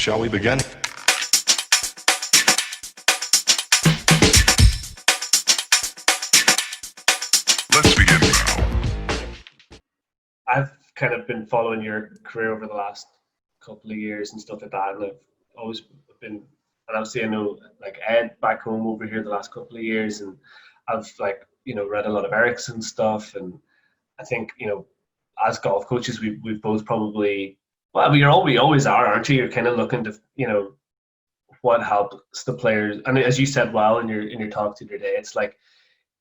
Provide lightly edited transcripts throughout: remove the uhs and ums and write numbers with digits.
Shall we begin? Let's begin now. I've kind of been following your career over the last couple of years and stuff like that, and I've always been, and obviously I know like Ed back home over here the last couple of years, and I've read a lot of Ericsson stuff, and I think as golf coaches we've both probably, well, we always are, aren't you? You're kind of looking to what helps the players, and as you said well in your talk the other day, it's like,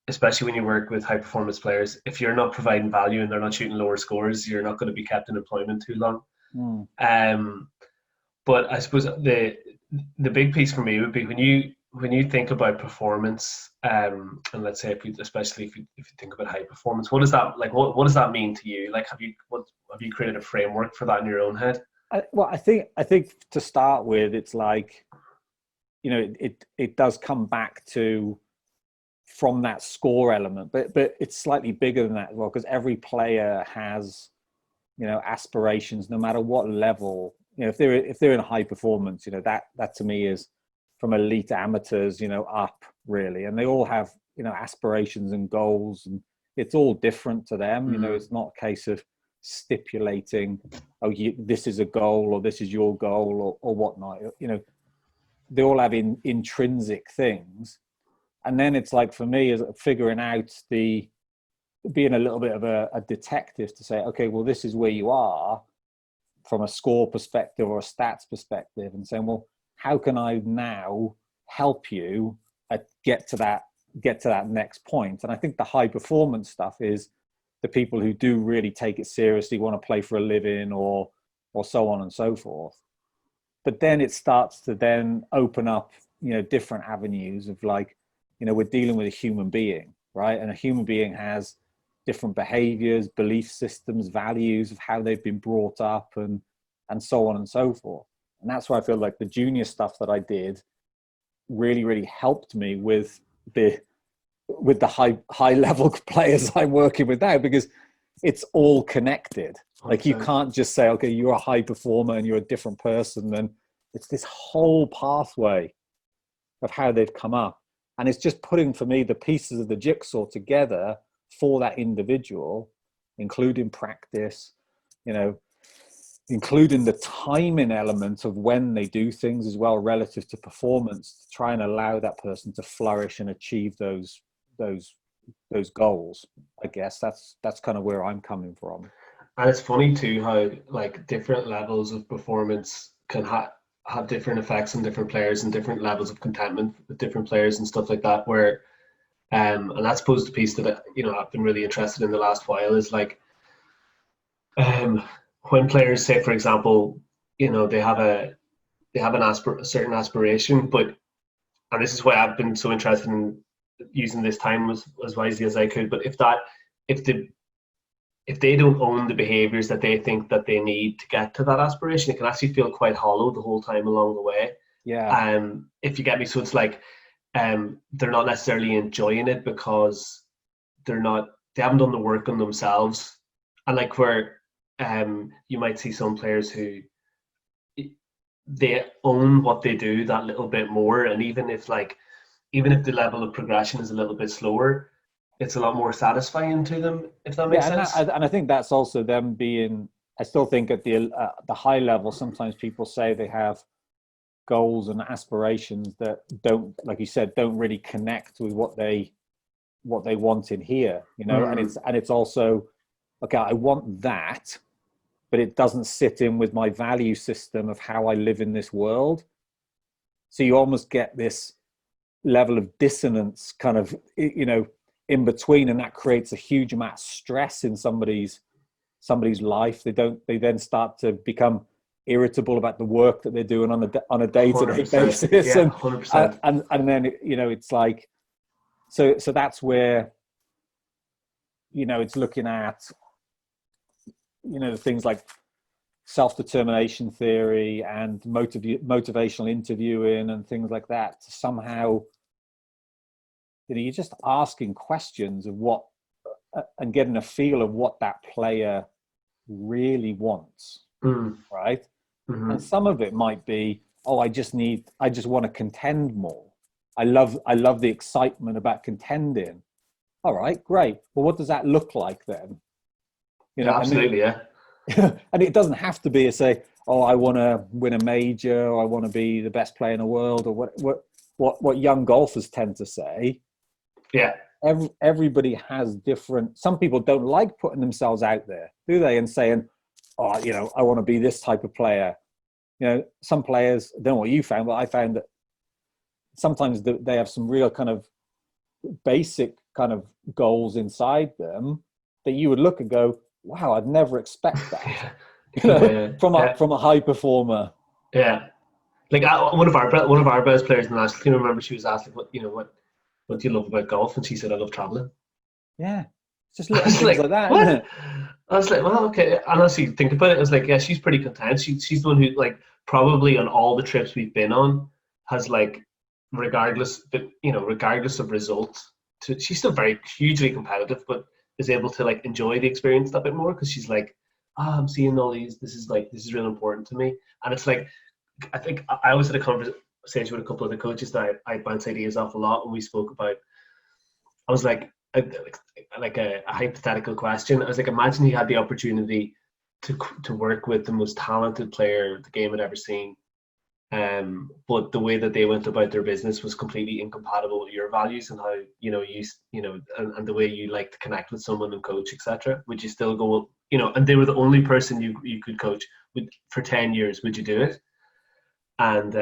especially when you work with high performance players, if you're not providing value and they're not shooting lower scores, you're not going to be kept in employment too long. But I suppose the big piece for me would be when you think about performance, and let's say especially if you think about high performance, what does that like? What does that mean to you? Like, have you created a framework for that in your own head? I think to start with, it's like, it does come back to from that score element, but it's slightly bigger than that as well, because every player has aspirations, no matter what level. If they're in high performance, that to me is from elite amateurs, up really, and they all have aspirations and goals, and it's all different to them. It's not a case of stipulating, this is a goal or this is your goal or whatnot. They all have intrinsic things, and then it's like, for me, is figuring out being a little bit of a detective to say, okay, well, this is where you are from a score perspective or a stats perspective, and saying, well, how can I now help you get to that next point? And I think the high performance stuff is the people who do really take it seriously, want to play for a living or so on and so forth. But then it starts to then open up, different avenues of like, we're dealing with a human being, right? And a human being has different behaviors, belief systems, values of how they've been brought up, and so on and so forth. And that's why I feel like the junior stuff that I did really, really helped me with the high level players I'm working with now, because it's all connected. Like, you can't just say, okay, you're a high performer and you're a different person. And it's this whole pathway of how they've come up. And it's just putting, for me, the pieces of the jigsaw together for that individual, including practice, including the timing element of when they do things as well, relative to performance, to try and allow that person to flourish and achieve those goals. I guess that's kind of where I'm coming from. And it's funny too how like different levels of performance can have different effects on different players, and different levels of contentment with different players and stuff like that. Where and I suppose the piece that I've been really interested in the last while is like, when players say, for example, they have a certain aspiration, but, and this is why I've been so interested in using this time as wisely as I could. But if they don't own the behaviors that they think that they need to get to that aspiration, it can actually feel quite hollow the whole time along the way. Yeah. If you get me. So it's like, they're not necessarily enjoying it because they haven't done the work on themselves. And like, where you might see some players who they own what they do that little bit more, and even if the level of progression is a little bit slower, it's a lot more satisfying to them, if that makes sense. And I think that's also them being, I still think at the high level, sometimes people say they have goals and aspirations that don't, like you said, don't really connect with what they want in here, and it's also, okay, I want that, but it doesn't sit in with my value system of how I live in this world. So you almost get this level of dissonance kind of, in between, and that creates a huge amount of stress in somebody's life. They then start to become irritable about the work that they're doing on a day-to-day basis. Yeah, 100%. And then, it's like, so that's where, it's looking at, things like self-determination theory and motivational interviewing and things like that, to somehow, you're just asking questions of what, and getting a feel of what that player really wants, right? Mm-hmm. And some of it might be, oh, I just want to contend more. I love the excitement about contending. All right, great. Well, what does that look like then? You know, Yeah, absolutely, yeah. And it doesn't have to be a say, oh, I want to win a major, or I want to be the best player in the world, or what young golfers tend to say. Yeah. Everybody has different. Some people don't like putting themselves out there, do they? And saying, oh, you know, I want to be this type of player. You know, some players, I don't know what you found, but I found that sometimes they have some real kind of basic kind of goals inside them that you would look and go, wow, I'd never expect that. You know, from a high performer. Yeah, like one of our best players in the national team. I remember she was asked, like, what do you love about golf? And she said, I love traveling. Yeah, it's just I little was things like, that, what? isn't it? I was like, well, okay. And as you think about it, I was like, yeah, she's pretty content. She's the one who, like, probably on all the trips we've been on has, like, regardless of results, she's still very hugely competitive, but is able to, like, enjoy the experience a bit more, because she's like, I'm seeing all these. This is really important to me. And it's like, I think I always had a conversation with a couple of the coaches that I bounce ideas off a lot when we spoke about. I was like a hypothetical question. I was like, imagine you had the opportunity to work with the most talented player the game had ever seen, but the way that they went about their business was completely incompatible with your values and how and the way you like to connect with someone and coach, etc. Would you still go? And they were the only person you could coach for 10 years. Would you do it? And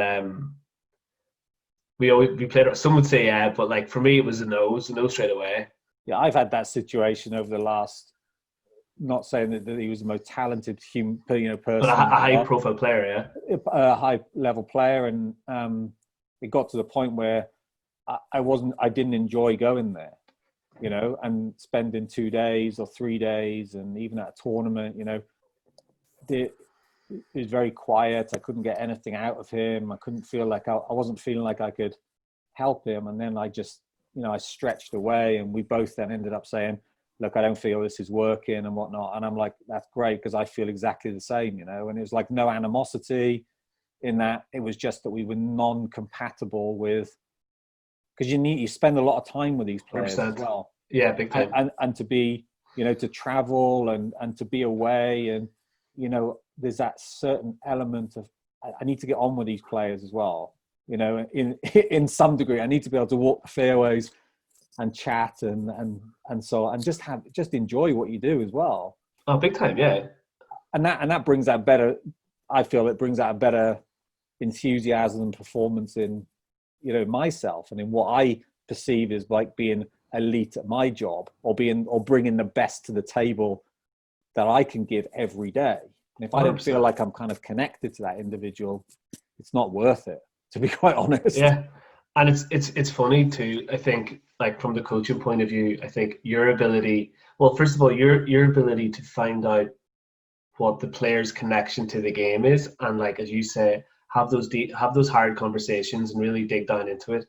we played. Some would say yeah, but like for me, it was a no. It was a no straight away. Yeah, I've had that situation over the last. Not saying that he was the most talented person, but a high-profile player, yeah, a high-level player, and it got to the point where I didn't enjoy going there, and spending 2 days or 3 days, and even at a tournament, it was very quiet. I couldn't get anything out of him. I couldn't feel like I wasn't feeling like I could help him, and then I just, I stretched away, and we both then ended up saying, look, I don't feel this is working and whatnot. And I'm like, that's great, because I feel exactly the same, and it was like no animosity in that. It was just that we were non-compatible with, because you spend a lot of time with these players 100%. as well. Yeah, big time. And to be, to travel and to be away, and, there's that certain element of, I need to get on with these players as well. In some degree, I need to be able to walk the fairways and chat and just enjoy what you do as well. Oh, big time, yeah. And that brings out better. I feel it brings out a better enthusiasm and performance in, myself and in what I perceive as like being elite at my job, or bringing the best to the table that I can give every day. And if 100%. I don't feel like I'm kind of connected to that individual, it's not worth it, to be quite honest. Yeah. And it's funny too, I think, like from the coaching point of view, I think your ability, well, first of all, your ability to find out what the player's connection to the game is, and like, as you say, have those hard conversations and really dig down into it.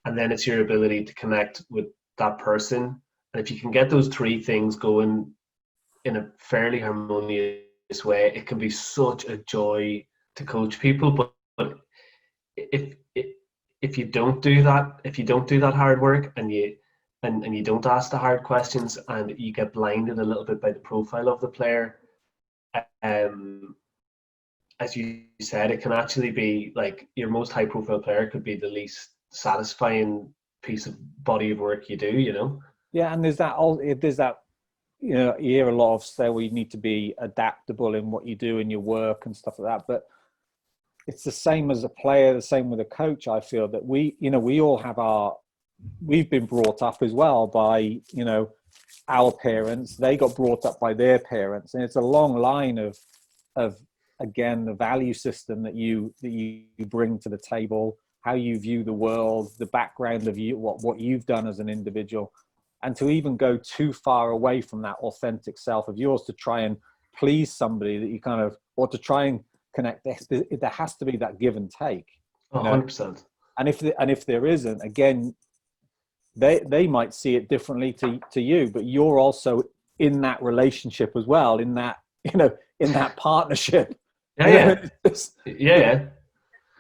And then it's your ability to connect with that person. And if you can get those three things going in a fairly harmonious way, it can be such a joy to coach people. But if you don't do that hard work, and you don't ask the hard questions, and you get blinded a little bit by the profile of the player, as you said, it can actually be like your most high profile player could be the least satisfying piece of body of work you do, Yeah, and there's that you hear a lot of say, well, you need to be adaptable in what you do in your work and stuff like that, but it's the same as a player, the same with a coach. I feel that we all have we've been brought up as well by, our parents. They got brought up by their parents, and it's a long line of again, the value system that you bring to the table, how you view the world, the background of you, what you've done as an individual, and to even go too far away from that authentic self of yours to try and please somebody that you kind of, or to try and connect, there has to be that give and take. 100%. And if there isn't, again, they might see it differently to you, but you're also in that relationship as well, in that, in that partnership. Yeah, You know, yeah, it's, yeah, yeah.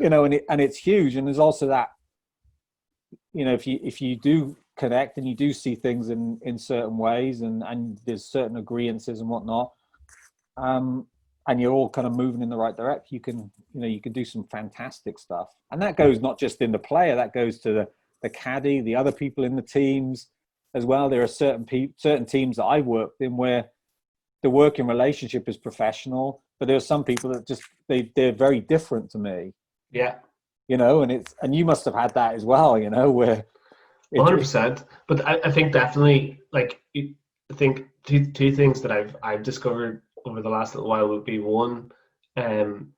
you know, and it's huge. And there's also that, you know, if you do connect and you do see things in certain ways, and there's certain agreements and whatnot, and you're all kind of moving in the right direction, you can do some fantastic stuff. And that goes not just in the player, that goes to the caddy, the other people in the teams as well. There are certain teams that I've worked in where the working relationship is professional, but there are some people that just they're very different to me, Yeah, you know. And you must have had that as well, you know, where it 100%. But I think definitely like I think two things that I've discovered over the last little while would be one, um,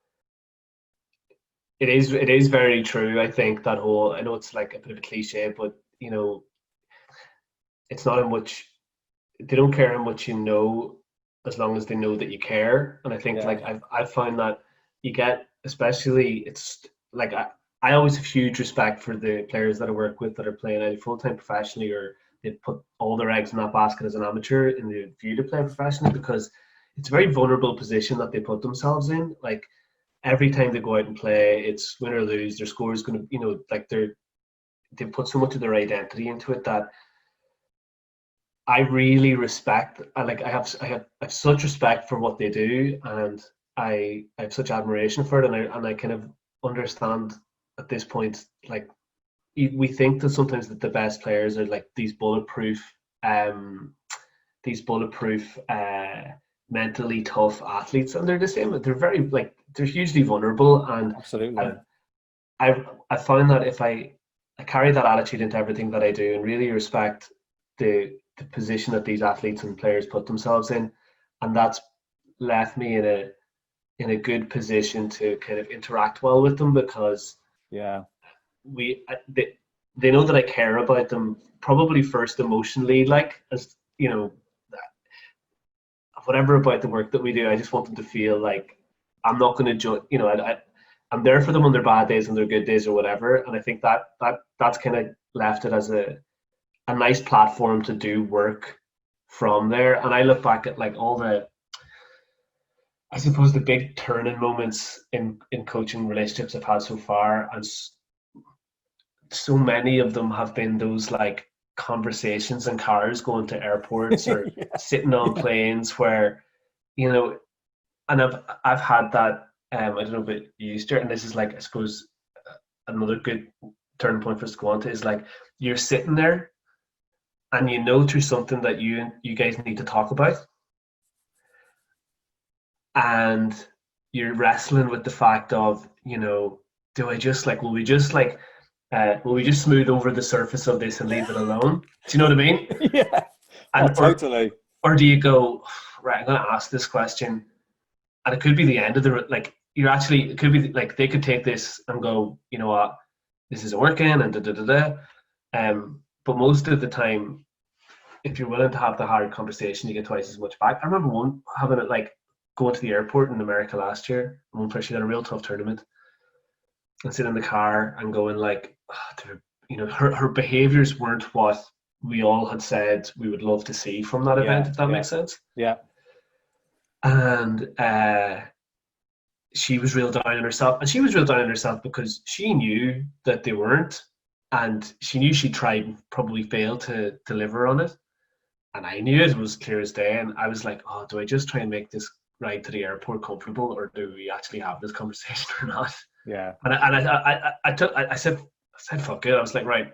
it is very true. I think that whole, I know it's like a bit of a cliche, but you know, it's not how much they don't care how much you know, as long as they know that you care. And I think yeah, like I've found that you get, especially it's like I always have huge respect for the players that I work with that are playing either full time professionally or they put all their eggs in that basket as an amateur in the view to play professionally, because it's a very vulnerable position that they put themselves in. Like every time they go out and play, it's win or lose. Their score is going to, you know, like they put so much of their identity into it that I really respect. I have such respect for what they do, and I have such admiration for it, and I kind of understand at this point. Like we think that sometimes that the best players are like um, these bulletproof, mentally tough athletes, and they're the same. They're very like they're hugely vulnerable, and absolutely. I've I found that if I carry that attitude into everything that I do and really respect the position that these athletes and players put themselves in, and that's left me in a good position to kind of interact well with them, because Yeah, we they know that I care about them, probably first emotionally, like, as you know, whatever about the work that we do, I just want them to feel like I'm not going to judge. You know, I'm there for them on their bad days and their good days or whatever. And I think that's kind of left it as a nice platform to do work from there. And I look back at like all the, I suppose, the big turning moments in coaching relationships I've had so far, and so many of them have been those like conversations in cars going to airports or yeah, sitting on yeah, planes where, you know, and I've had that. I don't know about you, Stuart, and this is like, I suppose, another good turning point for us to go on to is like you're sitting there and you know through something that you guys need to talk about, and you're wrestling with the fact of, you know, do I just like will we just smooth over the surface of this and leave it alone? Do you know what I mean? yeah. Oh, And totally. or do you go, right, I'm going to ask this question, and it could be the end of the, like, you're actually, it could be like they could take this and go, you know what, this isn't working, and da da da da. But most of the time, if you're willing to have the hard conversation, you get twice as much back. I remember one having it like going to the airport in America last year. One person had a real tough tournament, and sitting in the car and going like, you know, her behaviors weren't what we all had said we would love to see from that event, Yeah, if that yeah, makes sense. yeah, And she was real down on herself, and she was real down on herself because she knew that they weren't, and she knew she tried and probably failed to deliver on it, and I knew it was clear as day, and I was like, oh, do I just try and make this ride to the airport comfortable, or do we actually have this conversation or not? yeah. And I said fuck it. I was like, right. I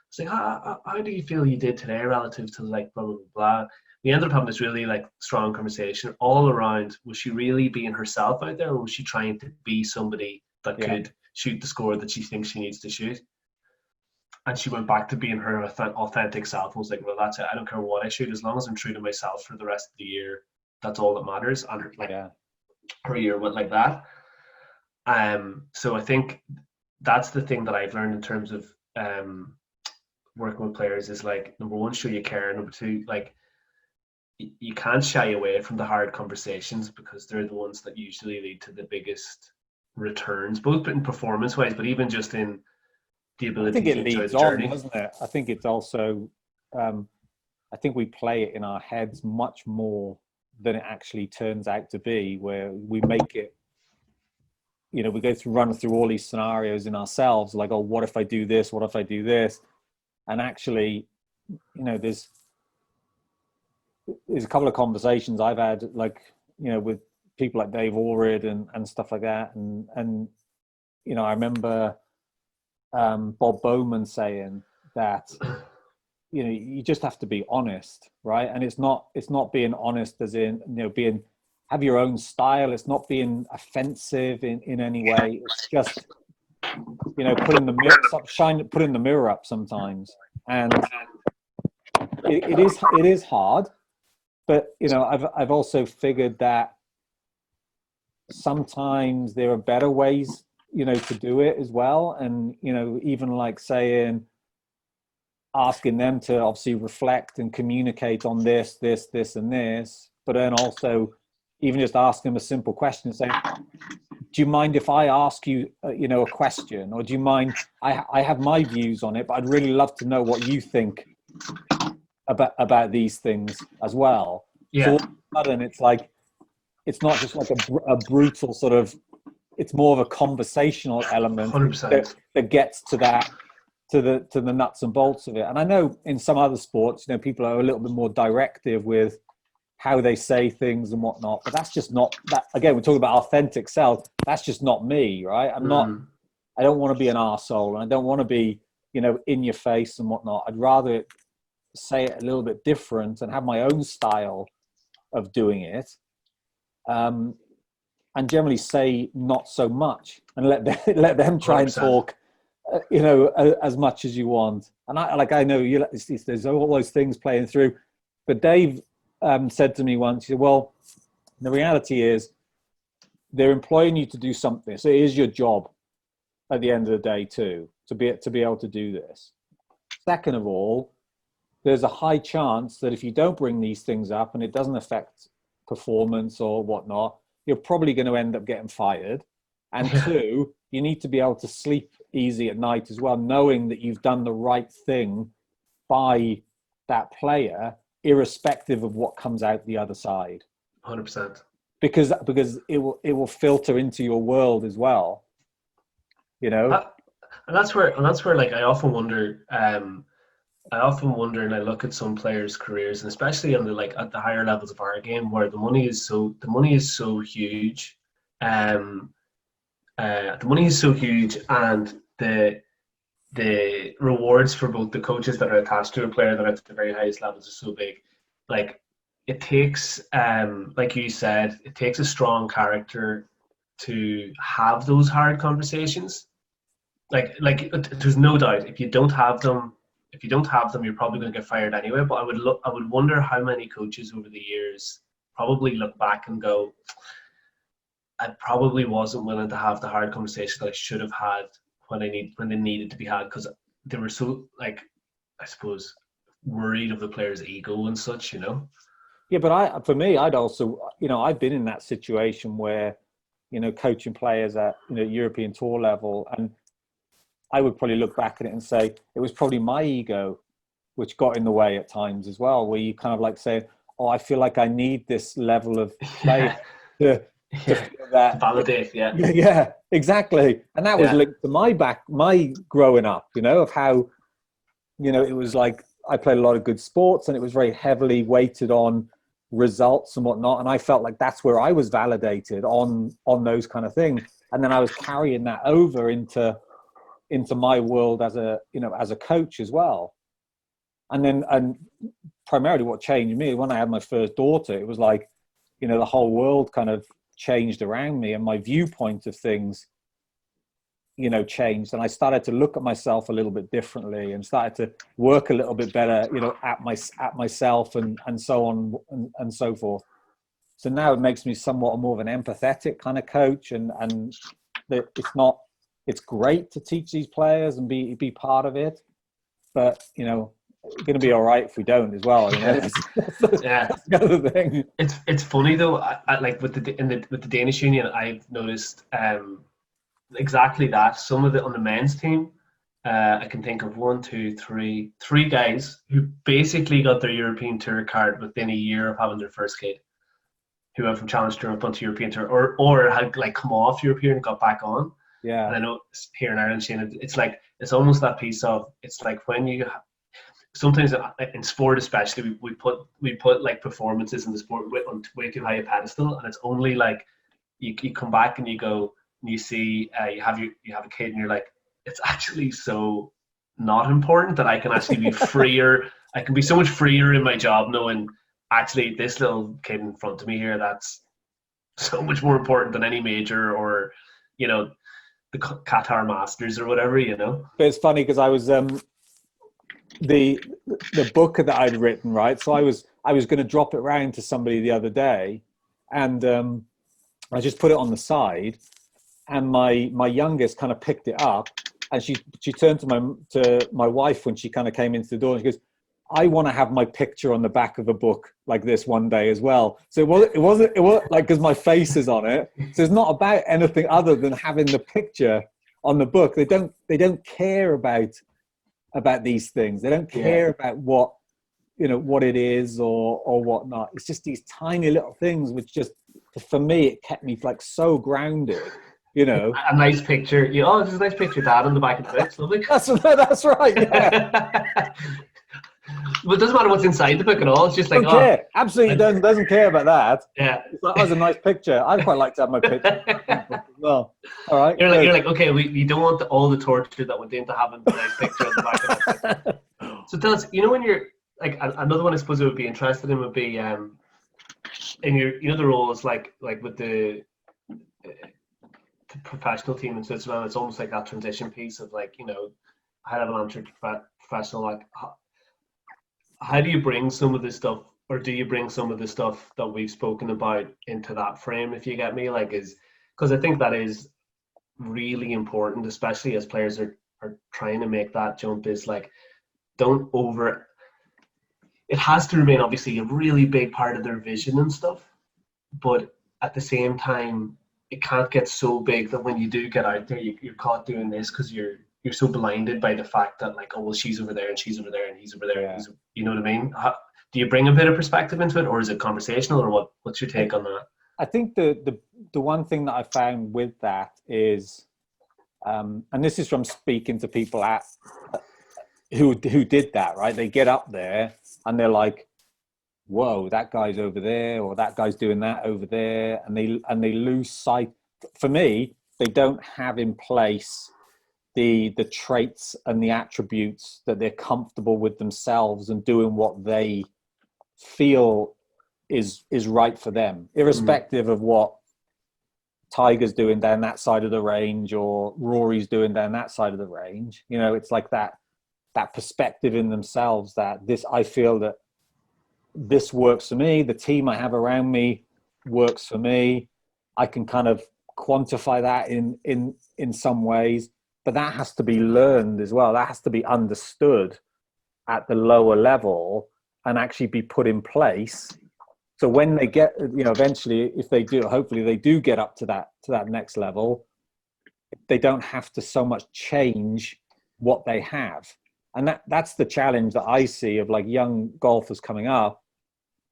was like, how do you feel you did today relative to like blah blah blah blah. We ended up having this really like strong conversation all around. Was she really being herself out there, or was she trying to be somebody that Yeah. could shoot the score that she thinks she needs to shoot? And she went back to being her authentic self and was like, well, that's it. I don't care what I shoot, as long as I'm true to myself for the rest of the year. That's all that matters. And like Yeah. her year went like that. So I think that's the thing that I've learned in terms of working with players is like, number one, show you care. Number two, like you can't shy away from the hard conversations, because they're the ones that usually lead to the biggest returns, both in performance wise, but even just in the I ability think it to enjoy leads the on, journey. doesn't it? I think it's also, um, I think we play it in our heads much more than it actually turns out to be, where we make it we go through run through all these scenarios in ourselves, like, oh, what if I do this? What if I do this? And actually, there's a couple of conversations I've had, like, with people like Dave Allred and stuff like that. And I remember Bob Bowman saying that, you just have to be honest, right? And it's not being honest as in, have your own style. It's not being offensive in any way. It's just, putting the mirror up sometimes. And it is hard, but I've also figured that sometimes there are better ways, to do it as well. And even like asking them to obviously reflect and communicate on this, and this, but then also even just asking them a simple question, saying, do you mind if I ask you, a question, or do you mind? I have my views on it, but I'd really love to know what you think about these things as well. Yeah. So all of a sudden, it's like, it's not just like a brutal sort of, it's more of a conversational element 100%. that gets to that, to the nuts and bolts of it. And I know in some other sports, people are a little bit more directive with how they say things and whatnot, but that's just not that. Again, we're talking about authentic self. That's just not me, right? I don't want to be an arsehole, and I don't want to be, in your face and whatnot. I'd rather say it a little bit different and have my own style of doing it. And generally say not so much, and let them try 100%. And talk, as much as you want. And I know there's all those things playing through, but Dave said to me once, he said, well, the reality is they're employing you to do something, so it is your job at the end of the day too, to be able to do this. Second of all, there's a high chance that if you don't bring these things up and it doesn't affect performance or whatnot, you're probably going to end up getting fired. And two, you need to be able to sleep easy at night as well, knowing that you've done the right thing by that player, irrespective of what comes out the other side. 100%. Because it will filter into your world as well. And that's where like I often wonder, and I look at some players' careers, and especially on at the higher levels of our game, where the money is so huge. The money is so huge, and the rewards for both the coaches that are attached to a player that are at the very highest levels is so big. Like, it takes, like you said, it takes a strong character to have those hard conversations. Like there's no doubt if you don't have them, you're probably going to get fired anyway. But I would wonder how many coaches over the years probably look back and go, I probably wasn't willing to have the hard conversation that I should have had when they needed to be had, because they were so, I suppose, worried of the player's ego and such, Yeah, but I'd also, I've been in that situation where, coaching players at, European tour level, and I would probably look back at it and say it was probably my ego which got in the way at times as well, where you kind of like say, oh, I feel like I need this level of play to feel that. Validate, yeah. Yeah, exactly. And that was linked to my growing up, of how, it was like I played a lot of good sports and it was very heavily weighted on results and whatnot. And I felt like that's where I was validated on those kind of things. And then I was carrying that over into my world as a coach as well. And primarily what changed me when I had my first daughter, it was like, the whole world kind of changed around me, and my viewpoint of things, changed. And I started to look at myself a little bit differently and started to work a little bit better, at myself and so on and so forth. So now it makes me somewhat more of an empathetic kind of coach, and that it's great to teach these players and be part of it, but going to be all right if we don't as well. That's the other thing. It's funny though. I like with the Danish union, I've noticed exactly that. Some of it on the men's team, I can think of three guys who basically got their European tour card within a year of having their first kid. who went from Challenge Tour up onto European Tour, or had like come off European and got back on. Yeah. And I know here in Ireland, Shane, it's like, it's almost that piece of, it's like when you sometimes in sport especially, we put like performances in the sport on way too high a pedestal, and it's only like you come back and you go and you see you have a kid and you're like, it's actually so not important that I can actually be freer. I can be so much freer in my job knowing actually this little kid in front of me here, that's so much more important than any major or, you know, the Qatar Masters or whatever, you know. But it's funny because I was the book that I'd written, right? So I was going to drop it round to somebody the other day, and I just put it on the side, and my youngest kind of picked it up, and she turned to my wife when she kind of came into the door, and she goes, I want to have my picture on the back of a book like this one day as well. So it wasn't like, because my face is on it. So it's not about anything other than having the picture on the book. They don't care about these things. They don't care about what it is or whatnot. It's just these tiny little things which just, for me, it kept me like so grounded. You know, a nice picture. There's a nice picture of Dad on the back of the book. Lovely. That's right. Yeah. But it doesn't matter what's inside the book at all. It's just like, don't care. Absolutely doesn't care about that. Yeah. That was a nice picture. I'd quite like to have my picture as well. All right. You're like, okay, we don't want all the torture that went into having a nice picture on the back of that book. So tell us, when you're like, another one I suppose I would be interested in would be in your the roles like with the professional team in Switzerland. It's almost like that transition piece of like, high level amateur professional, like how do you bring some of this stuff, or do you bring some of the stuff that we've spoken about into that frame, if you get me? Like, because I think that is really important, especially as players are trying to make that jump, is like, it has to remain obviously a really big part of their vision and stuff, but at the same time, it can't get so big that when you do get out there, you're caught doing this because you're so blinded by the fact that like, oh well, she's over there and she's over there and he's over there. Yeah. You know what I mean? Do you bring a bit of perspective into it, or is it conversational, or what's your take on that? I think the one thing that I found with that is, and this is from speaking to people who did that, right? They get up there and they're like, whoa, that guy's over there, or that guy's doing that over there, and they lose sight. For me, they don't have in place the traits and the attributes that they're comfortable with themselves and doing what they feel is right for them, irrespective of what Tiger's doing down that side of the range or Rory's doing down that side of the range. It's like that perspective in themselves that I feel that this works for me. The team I have around me works for me. I can kind of quantify that in some ways, but that has to be learned as well. That has to be understood at the lower level and actually be put in place. So when they get, eventually, if they do, hopefully they do get up to that next level, they don't have to so much change what they have. And that's the challenge that I see of like young golfers coming up.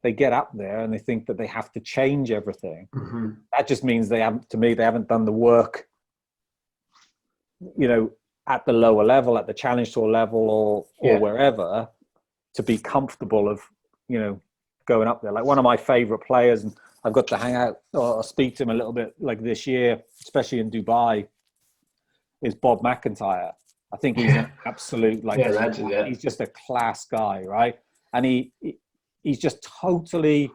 They get up there and they think that they have to change everything. Mm-hmm. That just means they haven't done the work, at the lower level, at the challenge tour level or wherever, to be comfortable of, going up there. Like one of my favorite players, and I've got to hang out or speak to him a little bit like this year, especially in Dubai, is Bob McIntyre. I think he's an absolute legend. He's just a class guy, right? And he's just totally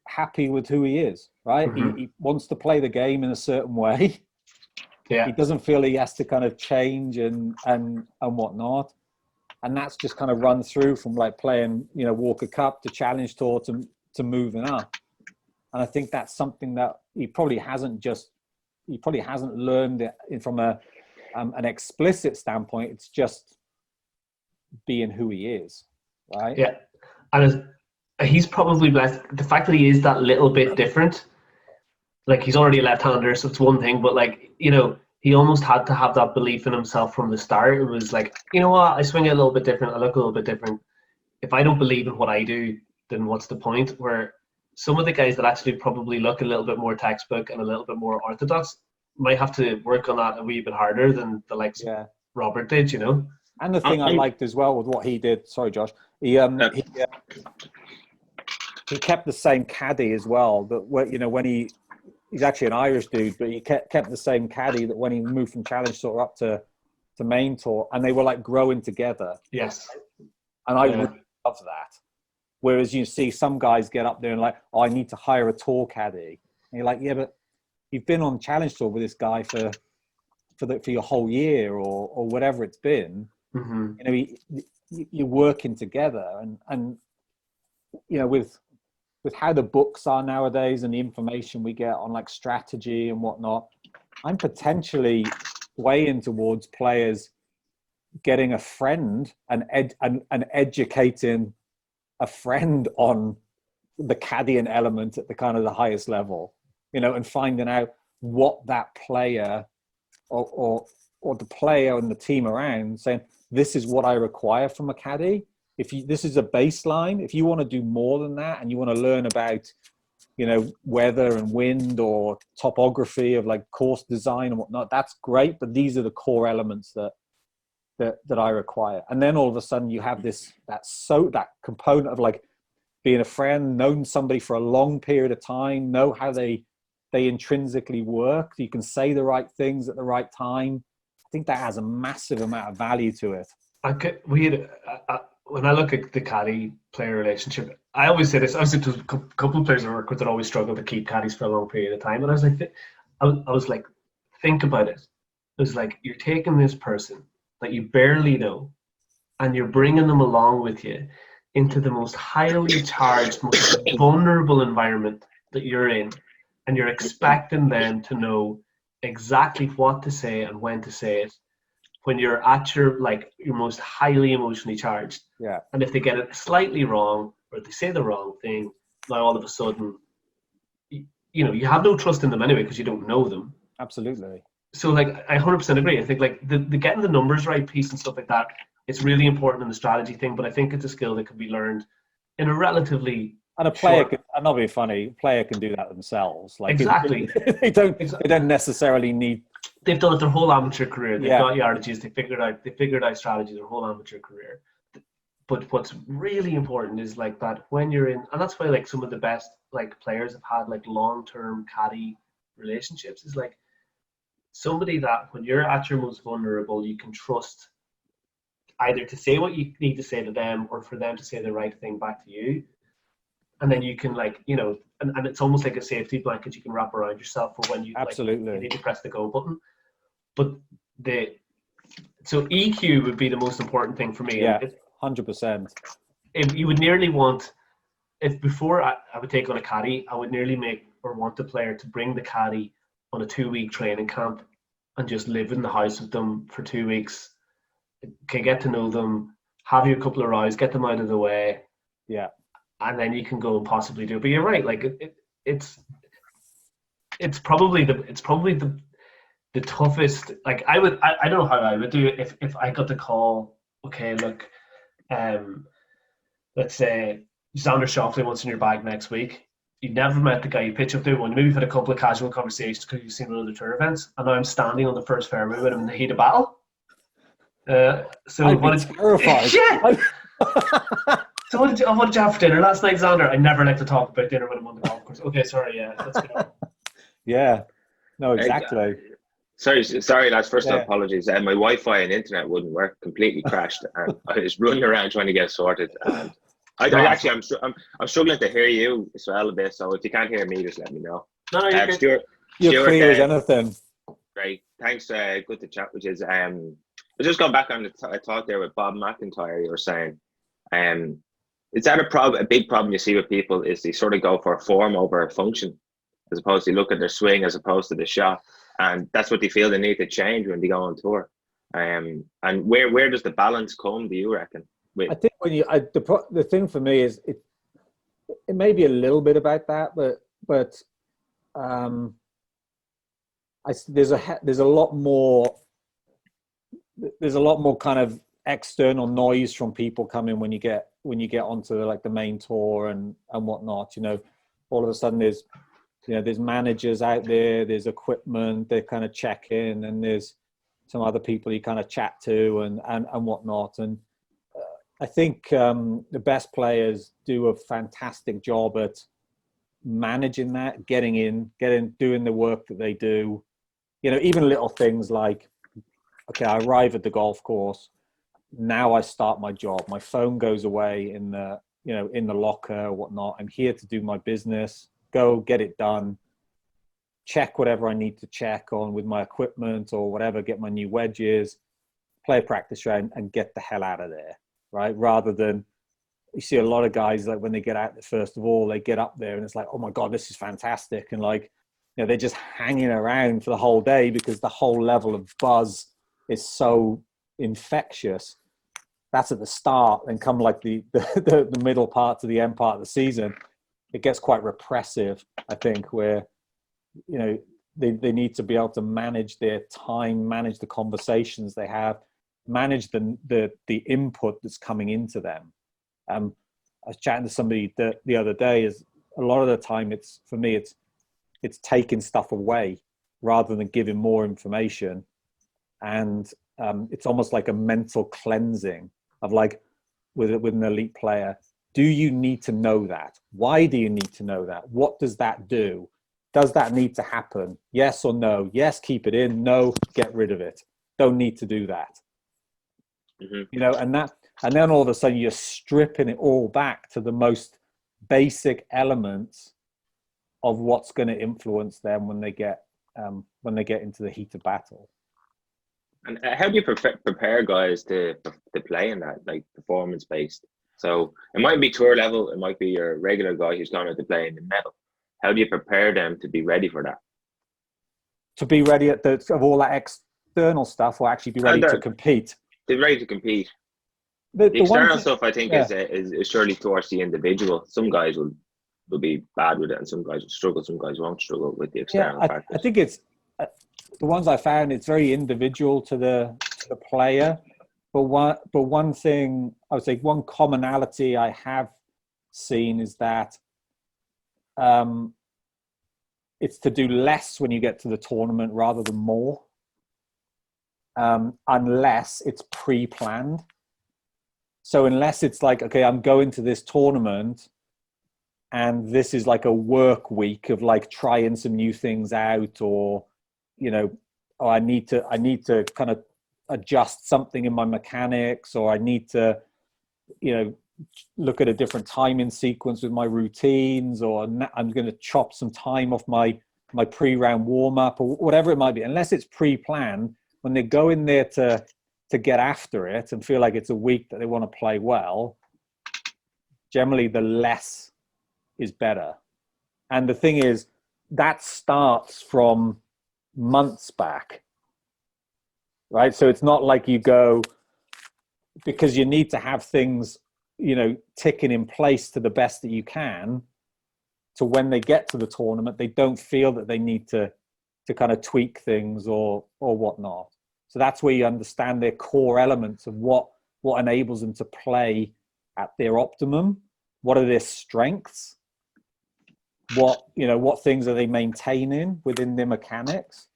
happy with who he is, right? Mm-hmm. He wants to play the game in a certain way. Yeah. He doesn't feel he has to kind of change and whatnot. And that's just kind of run through from like playing, Walker Cup to Challenge Tour to moving up. And I think that's something that he probably hasn't learned it from an explicit standpoint. It's just being who he is, right? Yeah. And he's probably blessed. The fact that he is that little bit different, like he's already a left-hander, so it's one thing, but like, he almost had to have that belief in himself from the start. It was like, you know what, I swing it a little bit different, I look a little bit different. If I don't believe in what I do, then what's the point? some of the guys that actually probably look a little bit more textbook and a little bit more orthodox might have to work on that a wee bit harder than the likes of Robert did, you know. And the thing I liked as well with what he did, sorry Josh, he kept the same caddy as well. That when he's actually an Irish dude, but he kept the same caddy that when he moved from Challenge Tour up to Main Tour, and they were like growing together. Yes, and I really love that. Whereas you see some guys get up there and like, oh, I need to hire a tour caddy, and you're like, yeah, but you've been on Challenge Tour with this guy for your whole year or whatever it's been. Mm-hmm. You know, you're working together, and you know, with how the books are nowadays and the information we get on like strategy and whatnot, I'm potentially swaying towards players getting a friend and educating a friend on the caddying element at the kind of the highest level, you know, and finding out what that player or the player and the team around saying, this is what I require from a caddy. This is a baseline. If you want to do more than that and you want to learn about, you know, weather and wind or topography of like course design and whatnot, that's great. But these are the core elements that I require. And then all of a sudden you have that component of like being a friend, knowing somebody for a long period of time, know how they intrinsically work. You can say the right things at the right time. I think that has a massive amount of value to it. When I look at the caddy-player relationship, I always say this. I was a couple of players I work with that always struggle to keep caddies for a long period of time. And I was like, think about it. It was like, you're taking this person that you barely know and you're bringing them along with you into the most highly charged, most vulnerable environment that you're in. And you're expecting them to know exactly what to say and when to say it when you're at your most highly emotionally charged. Yeah. And if they get it slightly wrong or they say the wrong thing, now all of a sudden, you know, you have no trust in them anyway because you don't know them. Absolutely. So like, I 100% agree. I think like the getting the numbers right piece and stuff like that, it's really important in the strategy thing, but I think it's a skill that can be learned in a relatively and a player can, I'm not being funny, a player can do that themselves. Like exactly. They don't necessarily need. They've done it their whole amateur career. They've got yardages. They figured out strategy their whole amateur career. But what's really important is like that when you're in, and that's why like some of the best like players have had like long-term caddy relationships, is like somebody that when you're at your most vulnerable, you can trust either to say what you need to say to them or for them to say the right thing back to you. And then you can like, you know, and it's almost like a safety blanket you can wrap around yourself for when you absolutely like, you need to press the go button. But so EQ would be the most important thing for me. Yeah, 100%. If you would nearly want, if before I would take on a caddy, I would nearly make or want the player to bring the caddy on a 2-week training camp and just live in the house with them for 2 weeks. Okay, get to know them, have you a couple of rows, get them out of the way. Yeah. And then you can go and possibly do it. But you're right, like it's probably the toughest. Like I don't know how I would do it if I got the call. Okay, look, let's say Xander Schauffele wants in your bag next week. You never met the guy you pitch up to. Well, maybe you've had a couple of casual conversations because you've seen him in other tour events, and now I'm standing on the first fairway with him in the heat of battle. So I'd be terrified. Yeah. So what did you have for dinner last night, Xander? I never like to talk about dinner when I'm on the golf course. Okay, sorry, yeah, let's go. Yeah, no, exactly. Sorry, lads. First, apologies. My Wi-Fi and internet wouldn't work; completely crashed, and I was running around trying to get it sorted. And I'm struggling to hear you as well a bit. So if you can't hear me, just let me know. No, Stuart, you're clear as anything. Great, thanks. Good to chat with you. I just gone back on the talk there with Bob McIntyre. You were saying, is that a big problem you see with people? Is they sort of go for form over function, as opposed to look at their swing as opposed to the shot, and that's what they feel they need to change when they go on tour. And where does the balance come? Do you reckon? I think when the thing for me is it may be a little bit about that, but there's a lot more kind of external noise from people coming when you get onto like the main tour and whatnot. You know, all of a sudden there's managers out there, there's equipment, they kind of check in, and there's some other people you kind of chat to and whatnot. And I think the best players do a fantastic job at managing that, doing the work that they do. Even little things like, okay, I arrive at the golf course. Now I start my job. My phone goes away in the locker or whatnot. I'm here to do my business, go get it done, check whatever I need to check on with my equipment or whatever, get my new wedges, play a practice round and get the hell out of there, right? Rather than, you see a lot of guys, like when they get out, first of all, they get up there and it's like, oh my God, this is fantastic. And like, they're just hanging around for the whole day because the whole level of buzz is so infectious. That's at the start. And come like the middle part to the end part of the season, it gets quite repressive, I think, where, they need to be able to manage their time, manage the conversations they have, manage the input that's coming into them. I was chatting to somebody the other day, is a lot of the time it's taking stuff away rather than giving more information. And it's almost like a mental cleansing of like with an elite player. Do you need to know that? Why do you need to know that? What does that do? Does that need to happen? Yes or no? Yes, keep it in. No, get rid of it. Don't need to do that. And then all of a sudden you're stripping it all back to the most basic elements of what's going to influence them when they get into the heat of battle. And how do you prepare guys to play in that, like performance based? So it might be tour level, it might be your regular guy who's going out to play in the metal. How do you prepare them to be ready for that? To be ready of all that external stuff, or actually be ready to compete? They're ready to compete. The external stuff, I think, is surely towards the individual. Some guys will be bad with it, and some guys will struggle. Some guys won't struggle with the external factors. I think it's the ones I found. It's very individual to the player. But one thing I would say, one commonality I have seen is that it's to do less when you get to the tournament rather than more, unless it's pre-planned. So unless it's like, okay, I'm going to this tournament and this is like a work week of like trying some new things out, or, I need to kind of adjust something in my mechanics, or I need to, look at a different timing sequence with my routines, or I'm going to chop some time off my pre-round warm-up, or whatever it might be. Unless it's pre-planned, when they go in there to get after it and feel like it's a week that they want to play well, generally the less is better. And the thing is, that starts from months back, right? So it's not like you go, because you need to have things, ticking in place to the best that you can, to when they get to the tournament, they don't feel that they need to kind of tweak things or whatnot. So that's where you understand their core elements of what enables them to play at their optimum. What are their strengths? What things are they maintaining within their mechanics?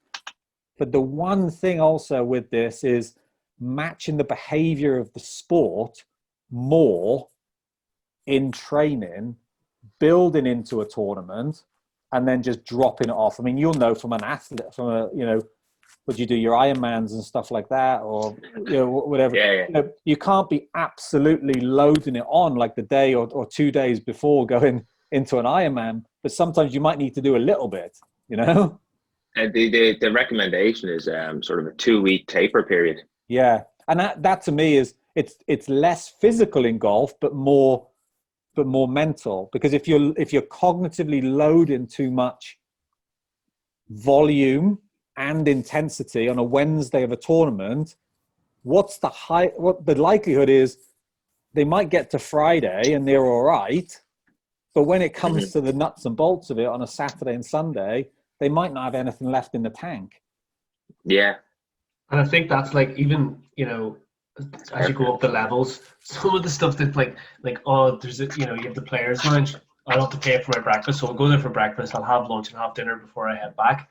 But the one thing also with this is matching the behavior of the sport more in training, building into a tournament, and then just dropping it off. I mean, you'll know from an athlete, would you do your Ironmans and stuff like that, or whatever? Yeah. You can't be absolutely loading it on like the day or 2 days before going into an Ironman, but sometimes you might need to do a little bit, And the recommendation is sort of a 2-week taper period. Yeah, and that to me is it's less physical in golf, but more mental. Because if you're cognitively loading too much volume and intensity on a Wednesday of a tournament, what the likelihood is they might get to Friday and they're all right, but when it comes to the nuts and bolts of it on a Saturday and Sunday, they might not have anything left in the tank. Yeah. And I think that's like, even, as you go up the levels, some of the stuff that's like, oh, there's you have the players lounge. I don't have to pay for my breakfast, so I'll go there for breakfast. I'll have lunch and have dinner before I head back.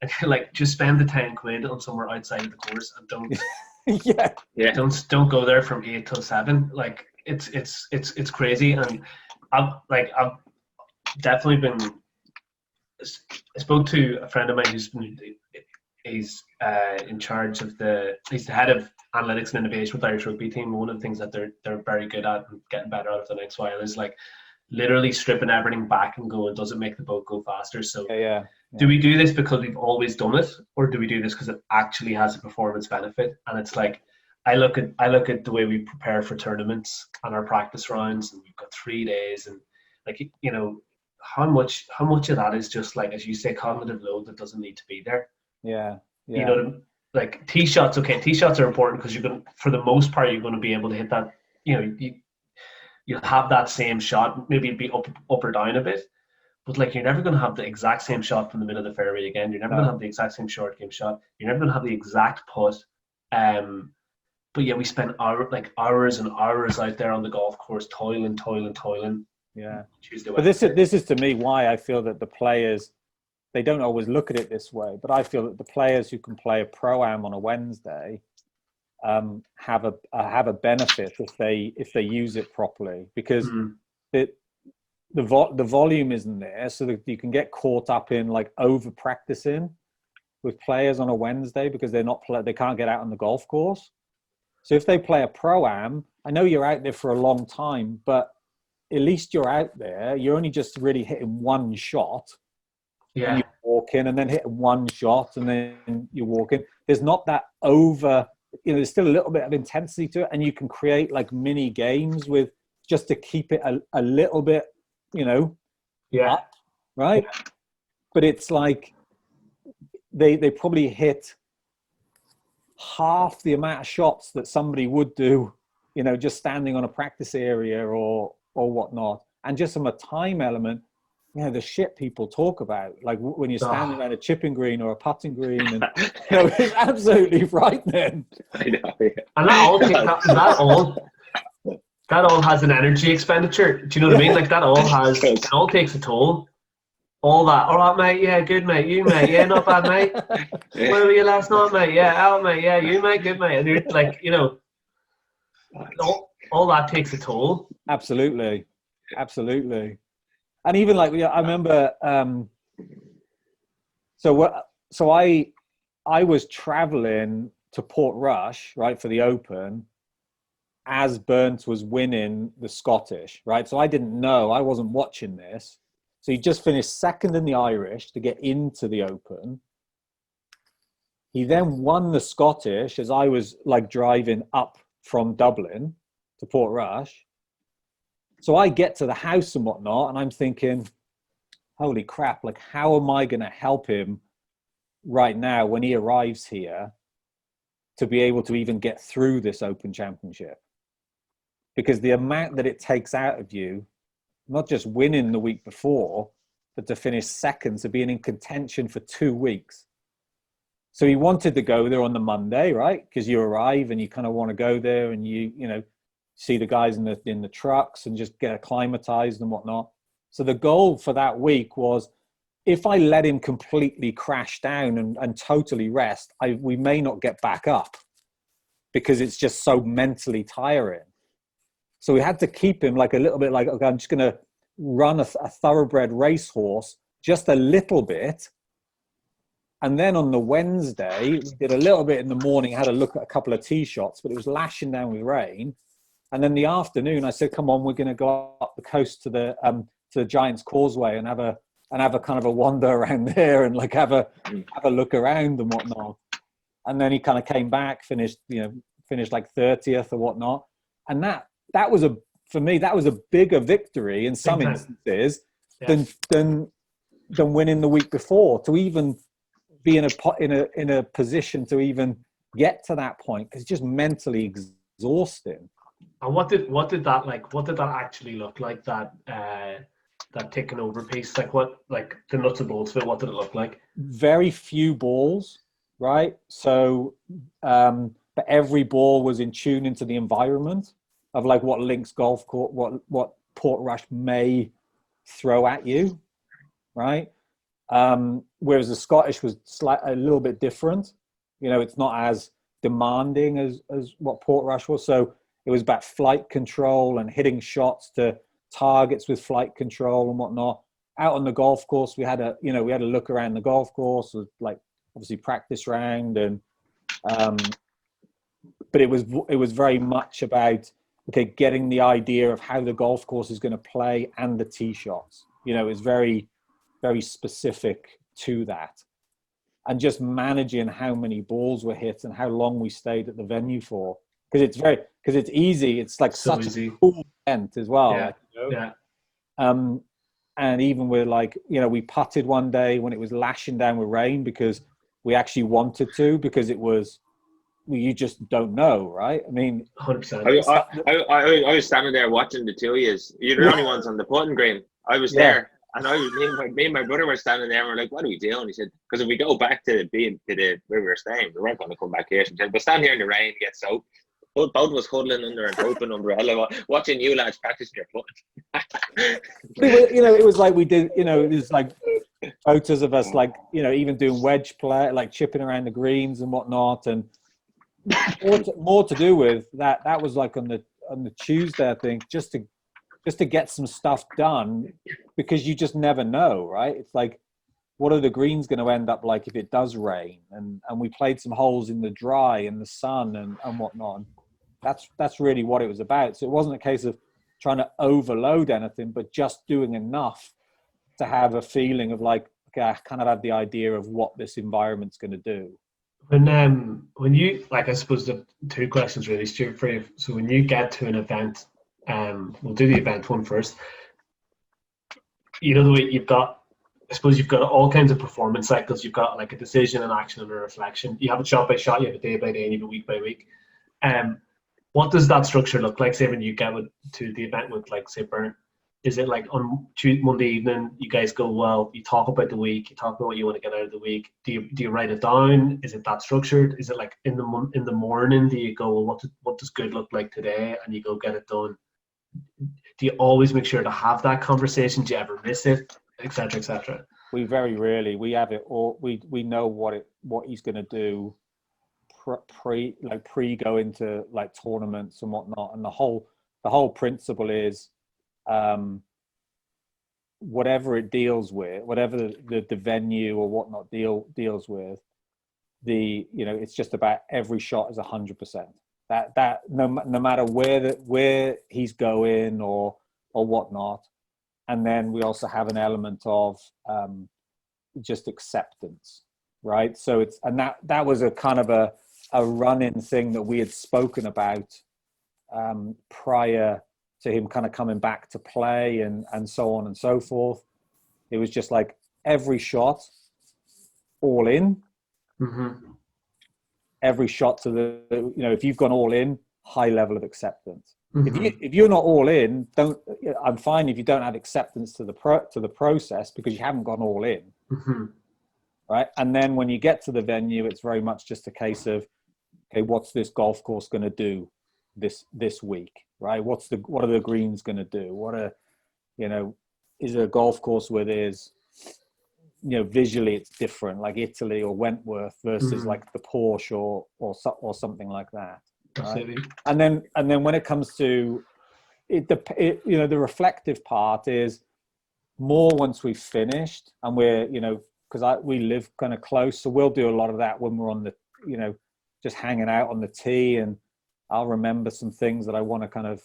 And like, just spend the 10 quid on somewhere outside of the course, and don't go there from 8 till 7. Like, it's crazy. And I've definitely been. I spoke to a friend of mine he's in charge of he's the head of analytics and innovation with the Irish rugby team. One of the things that they're very good at and getting better at the next while is like literally stripping everything back and going, does it make the boat go faster? So do we do this because we've always done it, or do we do this because it actually has a performance benefit? And it's like, I look at the way we prepare for tournaments and our practice rounds, and we've got 3 days, and like, you know, how much of that is just like, as you say, cognitive load that doesn't need to be there. You know, like tee shots. Okay, tee shots are important because you're going to, for the most part, you're going to be able to hit that. You know, you'll have that same shot. Maybe it'd be up or down a bit, but like, you're never going to have the exact same shot from the middle of the fairway again. You're never going to have the exact same short game shot. You're never going to have the exact putt. But yeah, we spend hours and hours out there on the golf course, toiling. Yeah. Tuesday, but this is to me why I feel that the players, they don't always look at it this way, but I feel that the players who can play a pro-am on a Wednesday have a benefit if they use it properly, because the volume isn't there, so that you can get caught up in like over practicing with players on a Wednesday because they can't get out on the golf course. So if they play a pro-am, I know you're out there for a long time, but at least you're out there. You're only just really hitting one shot. Yeah. And you walk in, and then hit one shot, and then you walk in. There's not that over, there's still a little bit of intensity to it, and you can create like mini games with just to keep it a little bit, up, right? Yeah. But it's like they probably hit half the amount of shots that somebody would do, just standing on a practice area or whatnot. And just from a time element, the shit people talk about, like when you're standing around a chipping green or a putting green, and it's absolutely frightening. I know, yeah. And that all has an energy expenditure. Do you know what I mean? Like that all takes a toll. All that. All right, mate. Yeah, good, mate. You, mate. Yeah, not bad, mate. Where were you last night, mate? Yeah, out, mate. Yeah, you, mate. Good, mate. And you're like, all that takes a toll. Absolutely. And even like, I remember, so I was traveling to Portrush, right, for the Open, as Burnt was winning the Scottish, right? So I didn't know, I wasn't watching this. So he just finished second in the Irish to get into the Open. He then won the Scottish as I was like driving up from Dublin to Portrush. So I get to the house and whatnot, and I'm thinking, holy crap, like how am I going to help him right now when he arrives here to be able to even get through this Open Championship? Because the amount that it takes out of you, not just winning the week before, but to finish second, to being in contention for 2 weeks. So he wanted to go there on the Monday, right? Because you arrive and you kind of want to go there and you see the guys in the trucks and just get acclimatized and whatnot. So the goal for that week was, if I let him completely crash down and totally rest, we may not get back up because it's just so mentally tiring. So we had to keep him like a little bit like, okay, I'm just going to run a thoroughbred racehorse just a little bit. And then on the Wednesday, we did a little bit in the morning, had a look at a couple of tee shots, but it was lashing down with rain. And then the afternoon, I said, come on, we're going to go up the coast to the Giant's Causeway and have a kind of a wander around there and like have a look around and whatnot. And then he kind of came back, finished like 30th or whatnot. And that was for me, that was a bigger victory in some instances than winning the week before, to even be in a position to even get to that point, because it's just mentally exhausting. And what did that actually look like, that taking over piece? Like the nuts and bolts of it, what did it look like? Very few balls, right? So but every ball was in tune into the environment of like what links golf court, what Portrush may throw at you, right? Whereas the Scottish was a little bit different. You know, it's not as demanding as what Portrush was. So it was about flight control and hitting shots to targets with flight control and whatnot. Out on the golf course, we had a look around the golf course, like obviously practice round, and but it was very much about getting the idea of how the golf course is going to play and the tee shots. You know, it's very, very specific to that, and just managing how many balls were hit and how long we stayed at the venue for, because it's easy. It's like So such easy. a cool event as well. Yeah. Like, you know? Yeah. And even with we putted one day when it was lashing down with rain because we actually wanted to, because it was, you just don't know, right? I mean, 100%. I was standing there watching the two of yous. You're the only ones on the putting green. I was there, and me and my brother were standing there, and we're like, "What are we doing?" He said, "Because if we go back to where we were staying, we weren't going to come back here." He said, "We'll stand here in the rain, get soaked." Both of us huddling under an open umbrella, watching you lads practicing your putting. It was like we did. You know, it was like photos of us, like, you know, even doing wedge play, like chipping around the greens and whatnot, and more to do with that. That was like on the Tuesday, I think, just to get some stuff done, because you just never know, right? It's like, what are the greens going to end up like if it does rain? And we played some holes in the dry, in the sun, and whatnot. That's really what it was about. So it wasn't a case of trying to overload anything, but just doing enough to have a feeling of like, okay, I kind of have the idea of what this environment's going to do. When you, like, I suppose the two questions really, Stuart, for you. So when you get to an event, we'll do the event one first. You know, the way you've got, I suppose you've got all kinds of performance cycles. You've got like a decision, an action, and a reflection. You have a shot by shot, you have a day by day, and you have a week by week. What does that structure look like, say, when you get to the event with, like, say, Burnt? Is it like on Monday evening, you guys go, well, you talk about the week, you talk about what you want to get out of the week. Do you write it down? Is it that structured? Is it like in the morning, do you go, well, what does good look like today? And you go get it done. Do you always make sure to have that conversation? Do you ever miss it, et cetera, et cetera? We very rarely. We have it all. We know what he's going to do pre going to like tournaments and whatnot. And the whole principle is, whatever it deals with, whatever the venue or whatnot deals with, it's just about every shot is 100%. That no matter where he's going or whatnot. And then we also have an element of just acceptance, right? So that was a kind of a run-in thing that we had spoken about prior to him kind of coming back to play and so on and so forth. It was just like every shot, all in. Mm-hmm. Every shot to the, if you've gone all in, high level of acceptance. Mm-hmm. If you're not all in, I'm fine if you don't have acceptance to the process, because you haven't gone all in. Mm-hmm. Right? And then when you get to the venue, it's very much just a case of, okay, what's this golf course going to do this week, right? What are the greens going to do? Is there a golf course where there's, visually it's different, like Italy or Wentworth versus like the Porsche or something like that. Right? And then when it comes to it, the reflective part is more once we've finished and we're, because we live kind of close, so we'll do a lot of that when we're on the, just hanging out on the tee, and I'll remember some things that I want to kind of